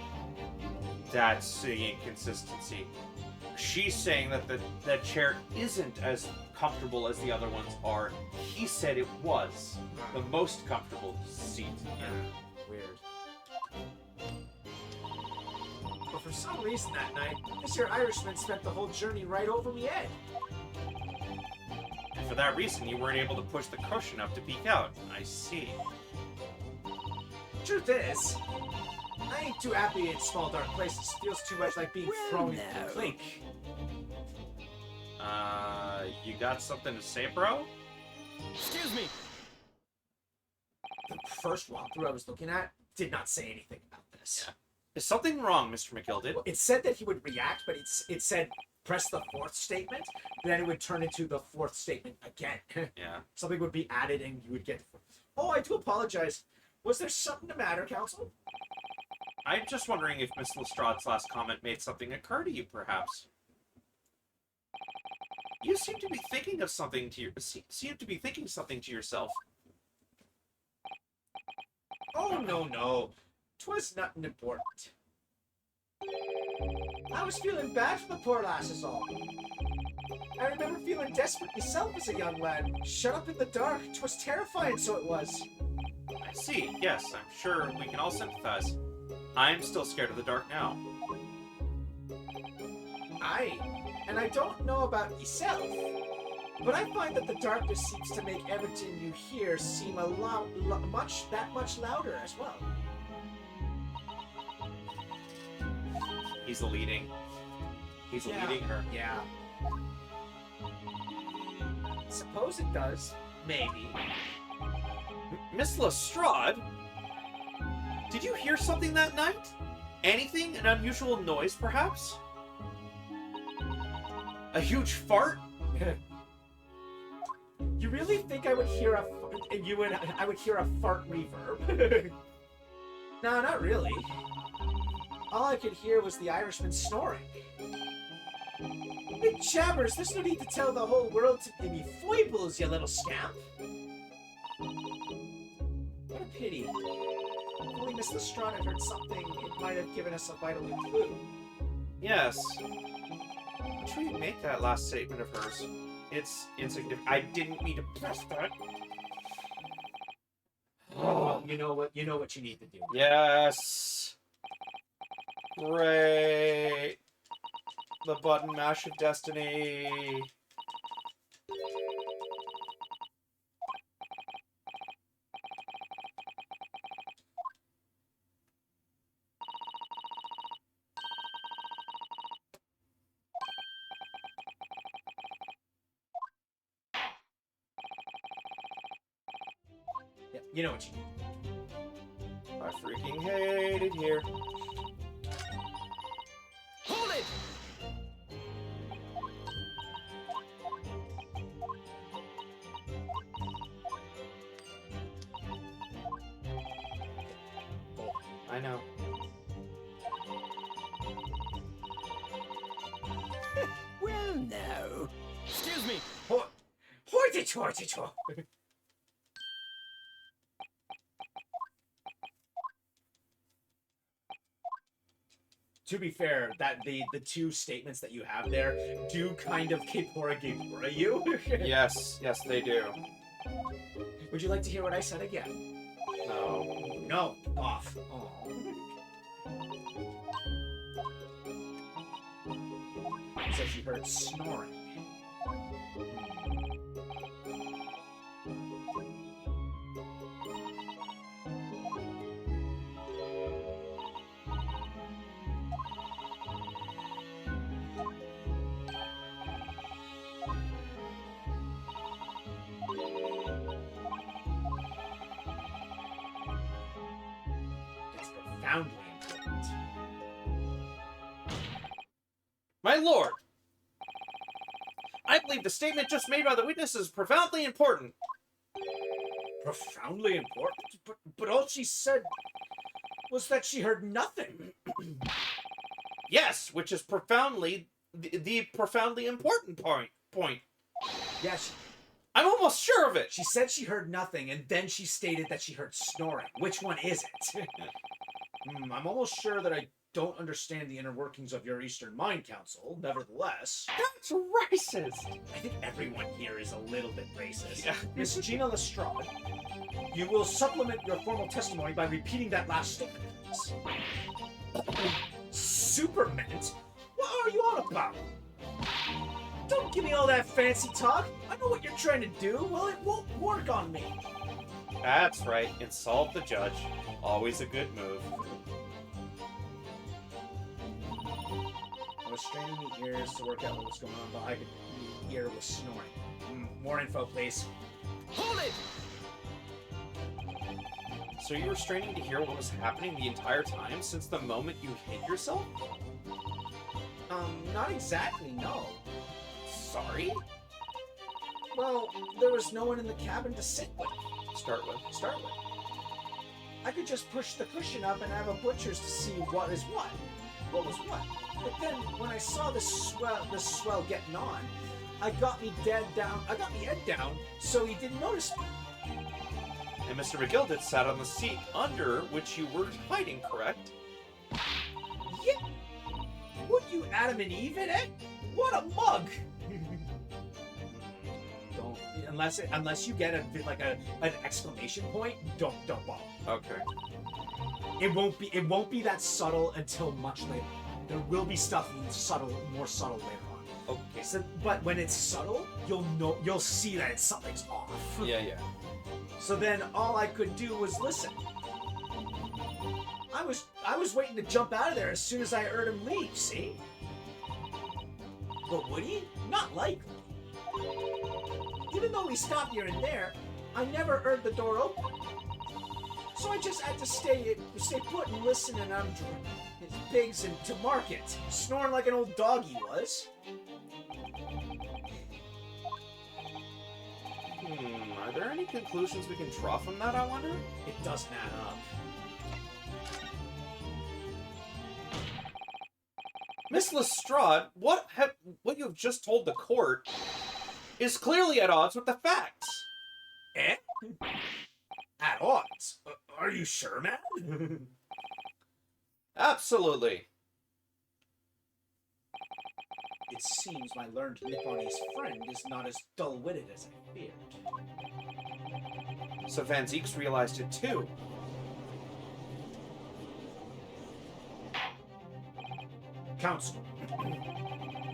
That's the inconsistency. She's saying that the chair isn't as comfortable as the other ones are. He said it was the most comfortable seat. Weird. But for some reason that night, this here Irishman spent the whole journey right over me head. And for that reason, you weren't able to push the cushion up to peek out. I see. Truth is, I ain't too happy in small dark places. Feels too much like being thrown into the clink. You got something to say, bro? Excuse me! The first walkthrough I was looking at did not say anything about this. Yeah. Is something wrong, Mr. McGilded? It said that he would react, but it said press the 4th statement, then it would turn into the 4th statement again. Yeah. Something would be added and you would get... Oh, I do apologize. Was there something the matter, Council? I'm just wondering if Miss Lestrade's last comment made something occur to you, perhaps. You seem to be thinking of something to yourself. Oh, no. 'Twas nothing important. I was feeling bad for the poor lass is all. I remember feeling desperate myself as a young lad. Shut up in the dark. 'Twas terrifying, so it was. I see. Yes, I'm sure we can all sympathize. I'm still scared of the dark now. Aye, and I don't know about yourself, but I find that the darkness seems to make everything you hear seem that much louder as well. He's leading. He's leading her. Yeah. Suppose it does. Maybe. Miss Lestrade? Did you hear something that night? Anything? An unusual noise, perhaps? A huge fart? You really think I would hear I would hear a fart reverb? No, not really. All I could hear was the Irishman snoring. Big jabbers, there's no need to tell the whole world to give me foibles, you little scamp. What a pity. If only Miss Lestrade had heard something, it might have given us a vital clue. Yes. I'm sure you make that last statement of hers. It's insignificant. I didn't mean to press that. Oh, you know what you need to do. Yes. Great. The button mash of destiny. You know what you need. I freaking hate it here. Hold it! I know. Well, now. Excuse me. Hoity-toity-to. To be fair, that the two statements that you have there do kind of Gapora you. Yes, they do. Would you like to hear what I said again? No. No. Off. Aw. So she heard snoring. It's profoundly important. My lord! I believe the statement just made by the witness is profoundly important. Profoundly important? But all she said was that she heard nothing. Yes, which is profoundly the profoundly important point. Yeah, I'm almost sure of it. she said she heard nothing, and then she stated that she heard snoring. Which one is it? I'm almost sure that I don't understand the inner workings of your Eastern Mind Council. Nevertheless, That's racist. I think everyone here is a little bit racist. Yeah. Miss Gina Lestrade, you will supplement your formal testimony by repeating that last statement. Superment? What are you on about? Don't give me all that fancy talk. I know what you're trying to do. Well, it won't work on me. That's right. Insult the judge. Always a good move. I was straining the ears to work out what was going on, but I could the ear was snoring. More info, please. Hold it! So you were straining to hear what was happening the entire time since the moment you hit yourself? Not exactly, no. Sorry? Well, there was no one in the cabin to sit with. Start with. I could just push the cushion up and have a butcher's to see what is what. What was what? But then, when I saw this swell getting on, I got me head down, so he didn't notice me. And Mr. McGilded sat on the seat under which you were hiding, correct? Yeah. What you Adam and Eve in it? What a mug! Don't unless you get an exclamation point. Don't bother. Okay. It won't be that subtle until much later. There will be stuff more subtle later on. Okay. So, but when it's subtle, you'll see that something's off. Yeah. So then all I could do was listen. I was waiting to jump out of there as soon as I heard him leave, see? But would he? Not likely. Even though we stopped here and there, I never heard the door open. So I just had to stay put and listen, and I'm his pigs and to market, snoring like an old dog he was. Are there any conclusions we can draw from that, I wonder? It doesn't add up. Miss Lestrade, what you have just told the court is clearly at odds with the facts. Eh? At odds? Are you sure, man? Absolutely. It seems my learned Nipponese friend is not as dull-witted as I feared. So Van Zeeks realized it too. Counsel,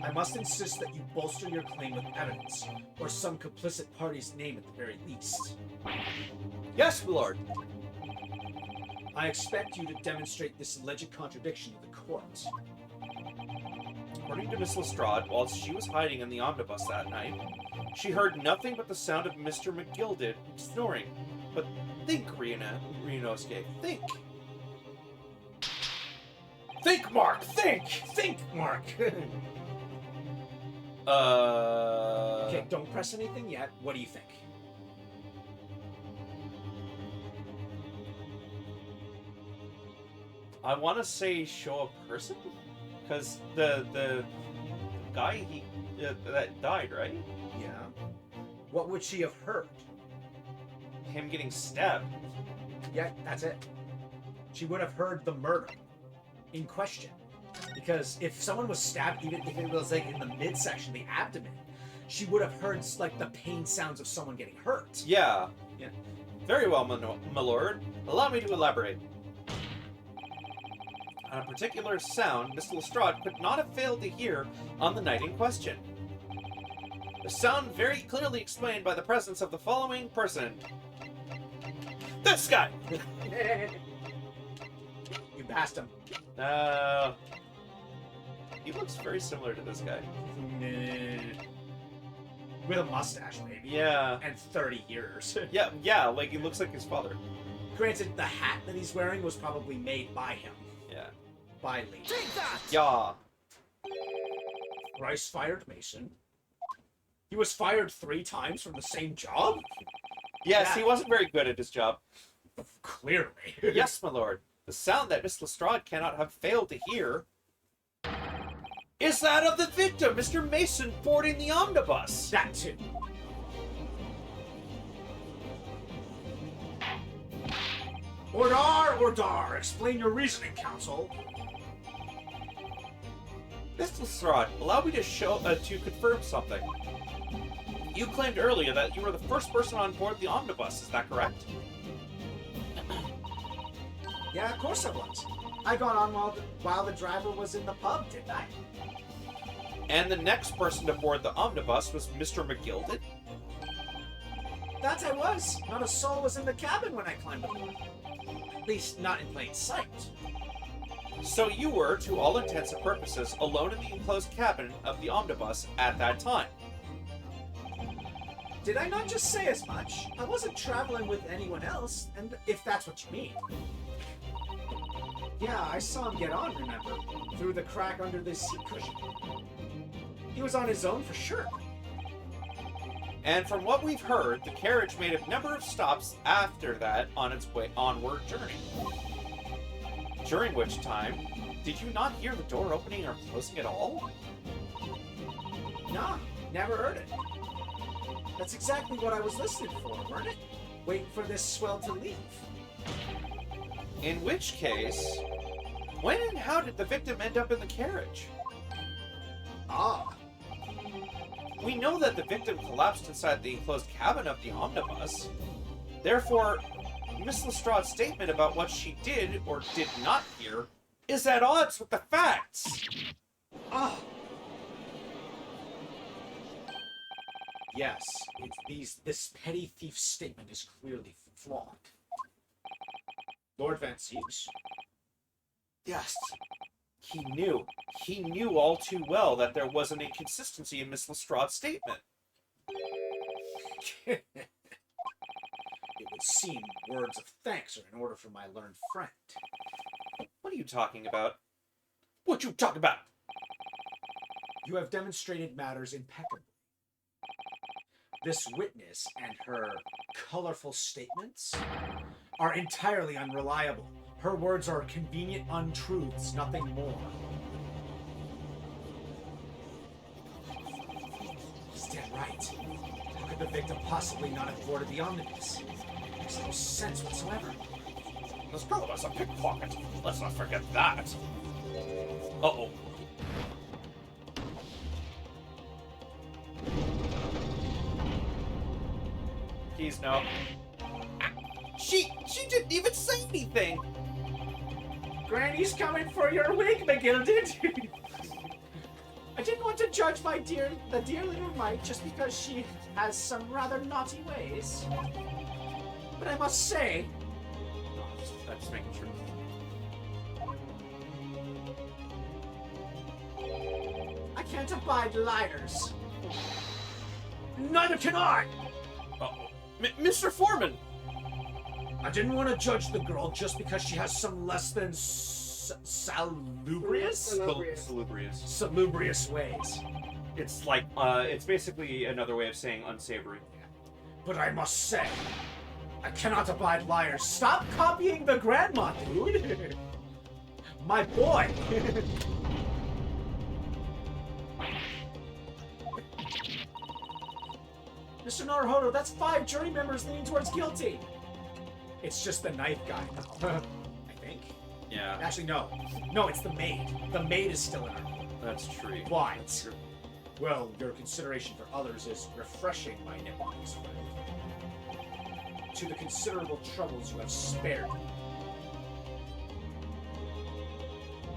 I must insist that you bolster your claim with evidence, or some complicit party's name at the very least. Yes, my lord. I expect you to demonstrate this alleged contradiction to the court. According to Miss Lestrade, whilst she was hiding in the omnibus that night, she heard nothing but the sound of Mr. McGilded snoring. But Think, Ryunosuke. Think. Think, Mark, think! Think, Mark. Okay, don't press anything yet. What do you think? I want to say show a person? Because the guy, that died, right? Yeah. What would she have heard? Him getting stabbed. Yeah, that's it. She would have heard the murder in question. Because if someone was stabbed, even if it was like in the midsection, the abdomen, she would have heard like the pain sounds of someone getting hurt. Yeah. Yeah. Very well, my lord. Allow me to elaborate. On a particular sound, Miss Lestrade could not have failed to hear on the night in question. The sound very clearly explained by the presence of the following person. This guy! You passed him. He looks very similar to this guy. With a mustache, maybe. Yeah. And 30 years. Yeah, like he looks like his father. Granted, the hat that he's wearing was probably made by him. Yeah. By Lee. Take that! Yeah. Rice fired Mason. He was fired 3 times from the same job? Yes, Yeah. he wasn't very good at his job. Clearly. Yes, my lord. The sound that Miss Lestrade cannot have failed to hear is that of the victim, Mr. Mason, boarding the omnibus. That too. Ordar! Explain your reasoning, counsel. Miss Lestrade, allow me to to confirm something. You claimed earlier that you were the first person on board the omnibus, is that correct? Yeah, of course I was. I got on while the driver was in the pub, didn't I? And the next person to board the omnibus was Mr. McGilded? That I was. Not a soul was in the cabin when I climbed aboard. At least, not in plain sight. So you were, to all intents and purposes, alone in the enclosed cabin of the omnibus at that time. Did I not just say as much? I wasn't traveling with anyone else, and if that's what you mean. Yeah, I saw him get on, remember? Through the crack under the seat cushion. He was on his own for sure. And from what we've heard, the carriage made a number of stops after that on its way onward journey. During which time, did you not hear the door opening or closing at all? Nah, never heard it. That's exactly what I was listening for, weren't it? Waiting for this swell to leave. In which case, when and how did the victim end up in the carriage? Ah, We know that the victim collapsed inside the enclosed cabin of the omnibus. Therefore, Miss Lestrade's statement about what she did or did not hear is at odds with the facts. ah. Yes, this petty thief's statement is clearly flawed. Lord Van Seeks. Yes. He knew all too well that there was an inconsistency in Miss Lestrade's statement. It would seem words of thanks are in order for my learned friend. What are you talking about? What you talking about? You have demonstrated matters impeccably. This witness and her colorful statements are entirely unreliable. Her words are convenient untruths, nothing more. He's dead right. How could the victim possibly not have boarded the omnibus? Makes no sense whatsoever. This girl was a pickpocket. Let's not forget that. Uh-oh. Keys, no. She didn't even say anything! Granny's coming for your wig, McGilded! I didn't want to judge the dear little mite just because she has some rather naughty ways. But I must say, I'm just making sure. I can't abide liars. Neither can I! Uh-oh. Mr. Foreman! I didn't want to judge the girl just because she has some less than salubrious ways. It's like, it's basically another way of saying unsavory. But I must say, I cannot abide liars. Stop copying the grandma, dude! My boy! Mr. Naruhodo, that's 5 jury members leaning towards guilty! It's just the knife guy now. I think? Yeah, Actually, no. No, it's the maid. The maid is still in our court. that's true. Why? Well, your consideration for others is refreshing, my Nepalese friend. To the considerable troubles you have spared me.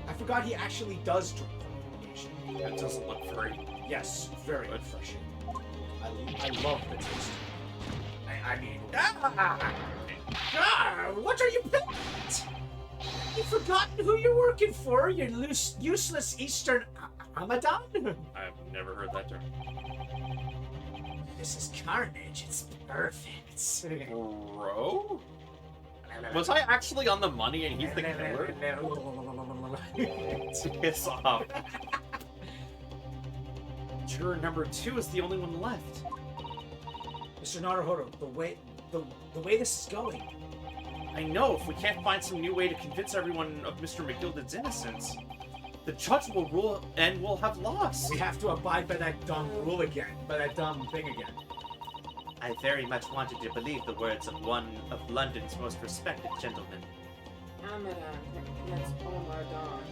I forgot he actually does drink from the nation. That doesn't look very... Yes, very refreshing. I love the taste. I mean... what are you picking at? You've forgotten who you're working for, you useless Eastern Amadan? I've never heard that term. This is carnage. It's perfect. Bro? Was I actually on the money and he's the killer? Piss off. Juror number 2 is the only one left. Mr. Naruhodo, the way this is going, I know, if we can't find some new way to convince everyone of Mr. McGilded's innocence, the judge will rule and we'll have lost. we have to abide by that dumb rule again, by that dumb thing again. I very much wanted to believe the words of one of London's most respected gentlemen. Amadan, that's Omar Don,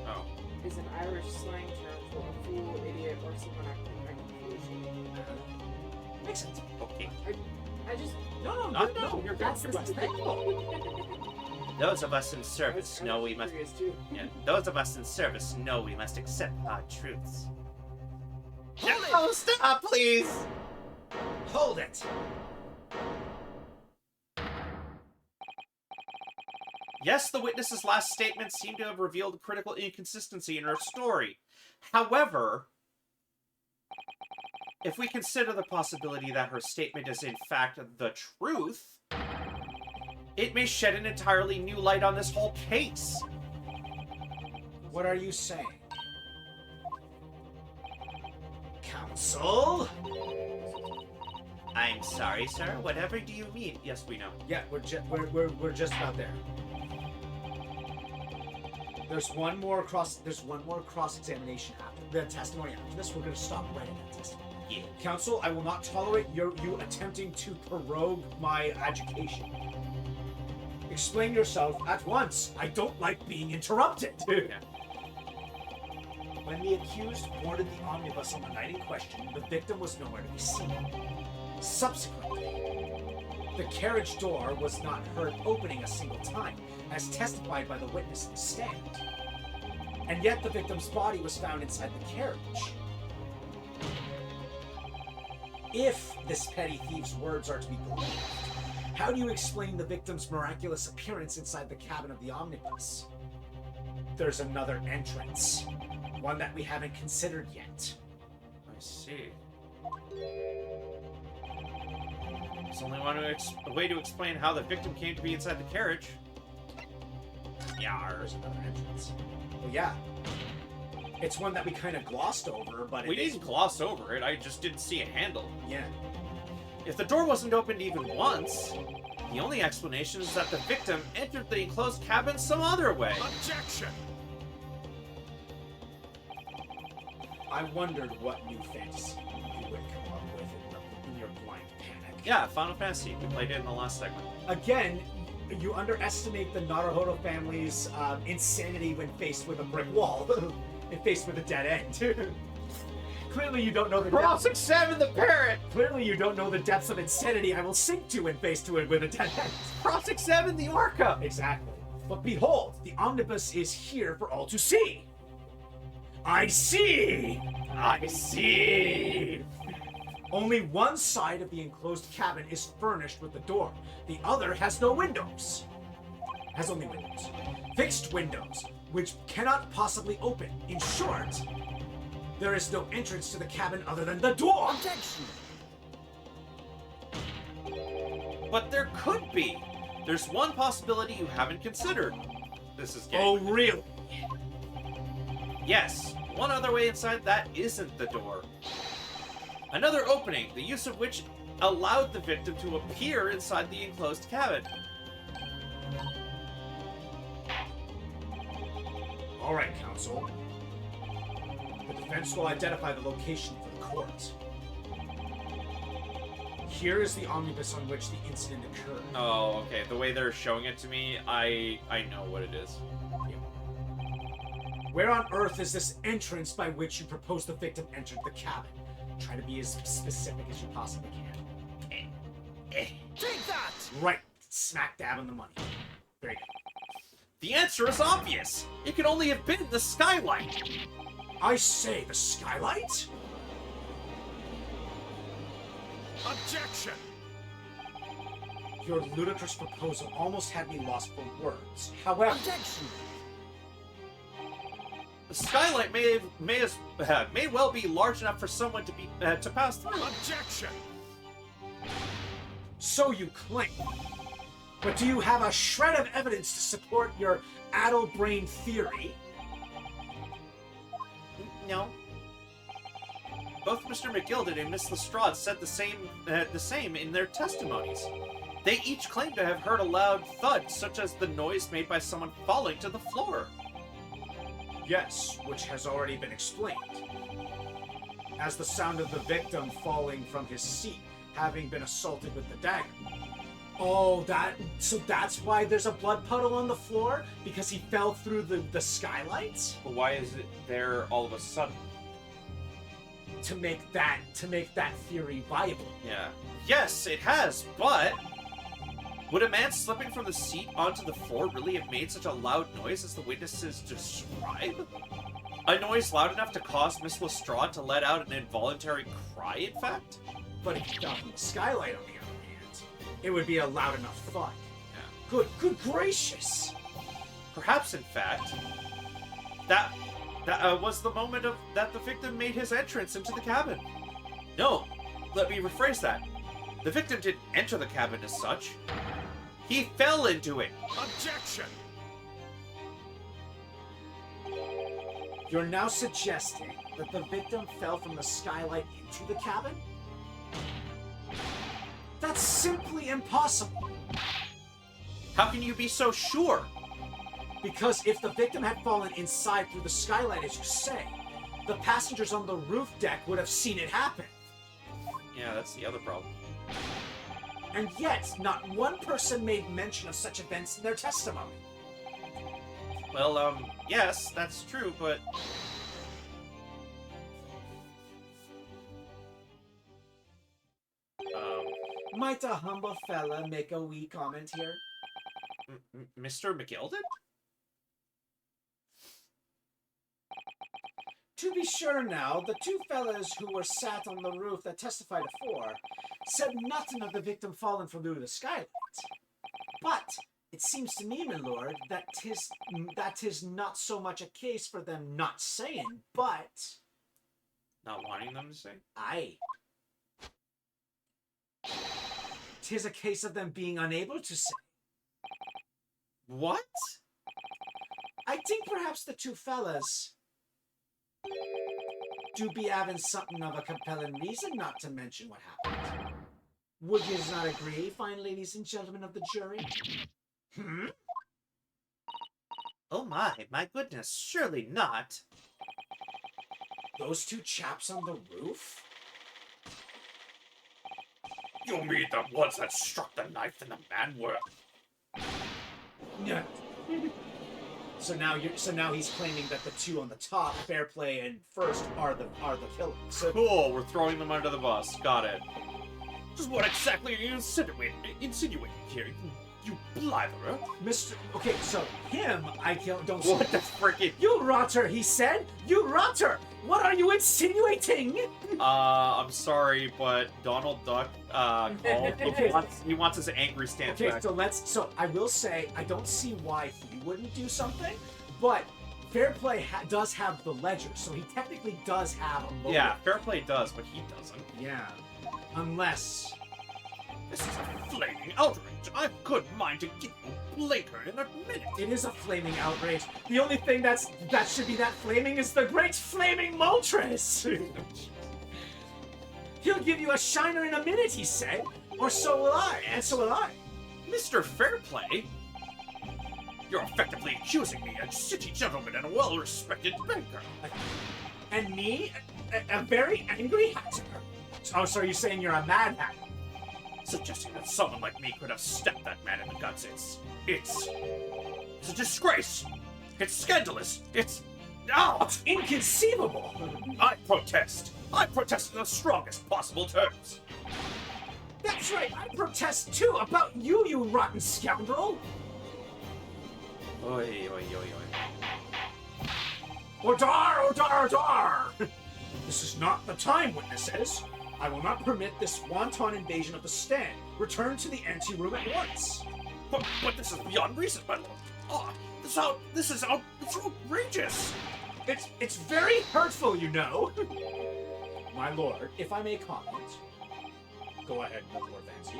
Oh. is an Irish slang term for a fool, idiot, or someone acting like a fool. Makes sense. Okay. I just... No, you're That's the Those of us in service know we must... Yeah, those of us in service know we must accept hard truths. Oh, stop, please! Hold it! Yes, the witness's last statement seemed to have revealed a critical inconsistency in her story. However, if we consider the possibility that her statement is in fact the truth, it may shed an entirely new light on this whole case. What are you saying? Counsel? I'm sorry, sir. Whatever do you mean? Yes, we know. Yeah, we're just about there. There's one more cross examination after the testimony. After this, we're gonna stop right at that testimony. Yeah. Counsel, I will not tolerate you attempting to prorogue my adjudication. Explain yourself at once. I don't like being interrupted. Yeah. When the accused boarded the omnibus on the night in question, the victim was nowhere to be seen. Subsequently, the carriage door was not heard opening a single time, as testified by the witness in the stand. And yet the victim's body was found inside the carriage. If this petty thief's words are to be believed, how do you explain the victim's miraculous appearance inside the cabin of the omnibus? There's another entrance, one that we haven't considered yet. I see. There's only one way to explain how the victim came to be inside the carriage. There's another entrance. Well, yeah. It's one that we kind of glossed over, but We didn't gloss over it, I just didn't see a handle. Yeah. If the door wasn't opened even once, the only explanation is that the victim entered the enclosed cabin some other way. Objection! I wondered what new fantasy you would come up with in your blind panic. Yeah, Final Fantasy. We played it in the last segment. Again, you underestimate the Naruhodo family's insanity when faced with a brick wall and faced with a dead end. Clearly, you don't know the Cross-examine the parrot! Clearly, you don't know the depths of insanity I will sink to when faced with a dead end. Cross-examine the orca! Exactly. But behold, the omnibus is here for all to see. I see! I see! Only one side of the enclosed cabin is furnished with the door. The other has no windows. Has only windows. Fixed windows, which cannot possibly open. In short, there is no entrance to the cabin other than the door. Objection! But there could be! There's one possibility you haven't considered. This is getting... Oh, really? Yes, one other way inside that isn't the door. Another opening, the use of which allowed the victim to appear inside the enclosed cabin. All right, counsel. The defense will identify the location for the court. Here is the omnibus on which the incident occurred. Oh, okay. The way they're showing it to me, I know what it is. Where on earth is this entrance by which you propose the victim entered the cabin? Try to be as specific as you possibly can. Take that! Right. Smack dab in the money. Very good. The answer is obvious. It could only have been the skylight. I say, the skylight? Objection! Your ludicrous proposal almost had me lost for words. However, Objection! The skylight may well be large enough for someone to pass through. Objection! so you claim. But do you have a shred of evidence to support your addle-brained theory? No. Both Mr. McGilden and Miss Lestrade said the same in their testimonies. They each claimed to have heard a loud thud, such as the noise made by someone falling to the floor. Yes, which has already been explained. As the sound of the victim falling from his seat, having been assaulted with the dagger. Oh, so that's why there's a blood puddle on the floor? Because he fell through the skylights? But why is it there all of a sudden? To make that theory viable. Yeah. Yes, it has, but... would a man slipping from the seat onto the floor really have made such a loud noise as the witnesses describe? A noise loud enough to cause Miss Lestrade to let out an involuntary cry, in fact? But if he fell from the skylight, on the other hand, it would be a loud enough thud. Yeah. Good gracious! Perhaps, in fact, that was the moment that the victim made his entrance into the cabin. No, let me rephrase that. The victim didn't enter the cabin as such. He fell into it. Objection! You're now suggesting that the victim fell from the skylight into the cabin? That's simply impossible. How can you be so sure? Because if the victim had fallen inside through the skylight, as you say, the passengers on the roof deck would have seen it happen. Yeah, that's the other problem. And yet, not one person made mention of such events in their testimony. Well, yes, that's true, but... Might a humble fella make a wee comment here? Mr. McGilden? To be sure now, the two fellas who were sat on the roof that testified afore said nothing of the victim falling from through the skylight. But it seems to me, my lord, that tis not so much a case for them not saying, but... Not wanting them to say? Aye. 'Tis a case of them being unable to say. What? I think perhaps the two fellas do be having something of a compelling reason not to mention what happened. Would you not agree, fine ladies and gentlemen of the jury? Oh my goodness, surely not. Those two chaps on the roof? You mean the ones that struck the knife in the man were... Yeah. So now he's claiming that the two on the top, Fair Play and First, are the killers. So Cool, we're throwing them under the bus. Got it. Just what exactly are you insinuating here, you blitherer? Mr. Okay, so him I don't see. What the frickin'... You rotter, he said. You rotter. What are you insinuating? I'm sorry, but Donald Duck, called. He wants his angry stance Okay, back. so I will say, I don't see why he wouldn't do something, but Fair Play does have the ledger, so he technically does have a motive. Yeah, Fair Play does, but he doesn't. Yeah. Unless... This is a flaming outrage. I couldn't mind to give you blinker in a minute. It is a flaming outrage. The only thing that should be that flaming is the great flaming Moltres. He'll give you a shiner in a minute, he said. Or so will I, and so will I. Mr. Fairplay? You're effectively accusing me, a city gentleman and a well-respected banker. And me? A very angry hatter? Oh, so you're saying you're a mad hatter? Suggesting that someone like me could have stepped that man in the guts, it's a disgrace. It's scandalous. It's inconceivable. I protest. I protest in the strongest possible terms. That's right, I protest too about you, you rotten scoundrel. Oi, oi, oi, oi. Ordar, ordar, ordar! This is not the time, witnesses. I will not permit this wanton invasion of the stand. Return to the anteroom at once. But this is beyond reason, my lord. Oh, it's outrageous. It's very hurtful, you know. My lord, if I may comment. Go ahead, Lord Van.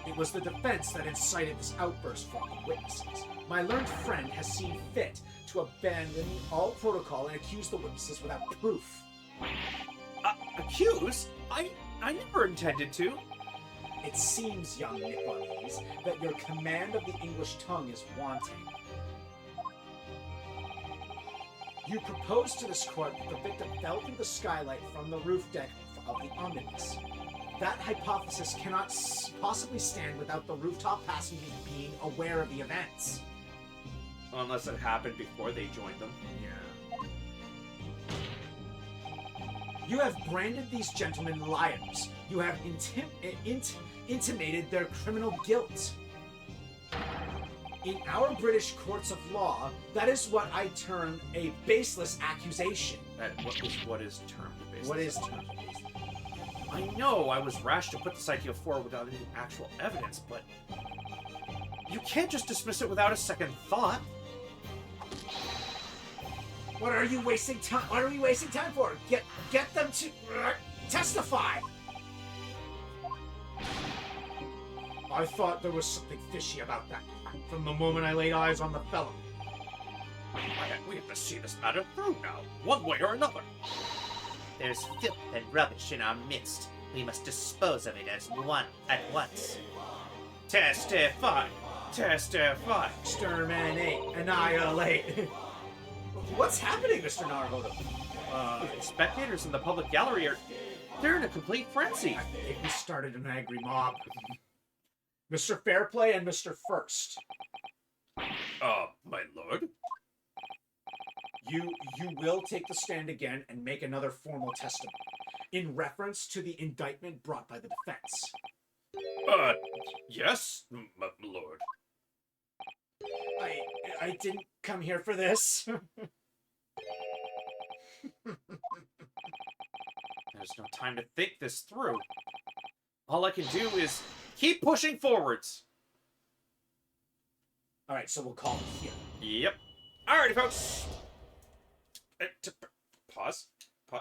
It was the defense that incited this outburst from the witnesses. My learned friend has seen fit to abandon all protocol and accuse the witnesses without proof. Accuse? I never intended to. It seems, young Nipponese, that your command of the English tongue is wanting. You proposed to this court that the victim fell through the skylight from the roof deck of the omnibus. That hypothesis cannot possibly stand without the rooftop passengers being aware of the events. Unless it happened before they joined them. Yeah. You have branded these gentlemen liars. You have intimated their criminal guilt. In our British courts of law, that is what I term a baseless accusation. What is termed a baseless? What is termed a baseless? I know I was rash to put this idea forward without any actual evidence, but you can't just dismiss it without a second thought. What are you wasting time? What are we wasting time for? Get them to testify. I thought there was something fishy about that from the moment I laid eyes on the fellow. We have to see this matter through now, one way or another. There's filth and rubbish in our midst. We must dispose of it at once. Testify! Testify! Exterminate, annihilate. What's happening, Mr. Naruhodo? The spectators in the public gallery they're in a complete frenzy. I think we started an angry mob. Mr. Fairplay and Mr. First. My lord? You will take the stand again and make another formal testimony in reference to the indictment brought by the defense. Yes, my lord. I didn't come here for this. There's no time to think this through. All I can do is keep pushing forwards. All right, so we'll call it here. Yep. Alrighty, folks. Pause. Yeah,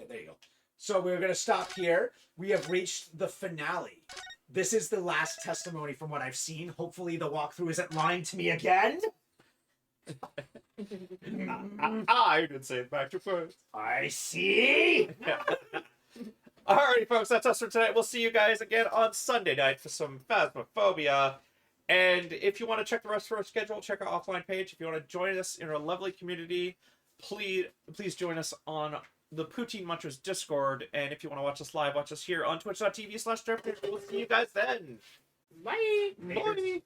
there you go. So we're going to stop here. We have reached the finale. This is the last testimony from what I've seen. Hopefully the walkthrough isn't lying to me again. I did say it back to first. I see. Alrighty, folks, that's us for tonight. We'll see you guys again on Sunday night for some Phasmophobia. And if you want to check the rest of our schedule, check our offline page. If you want to join us in our lovely community, please join us on the Poutine Munchers Discord. And if you want to watch us live, watch us here on twitch.tv/Derpage. We'll see you guys then. Bye. Bye.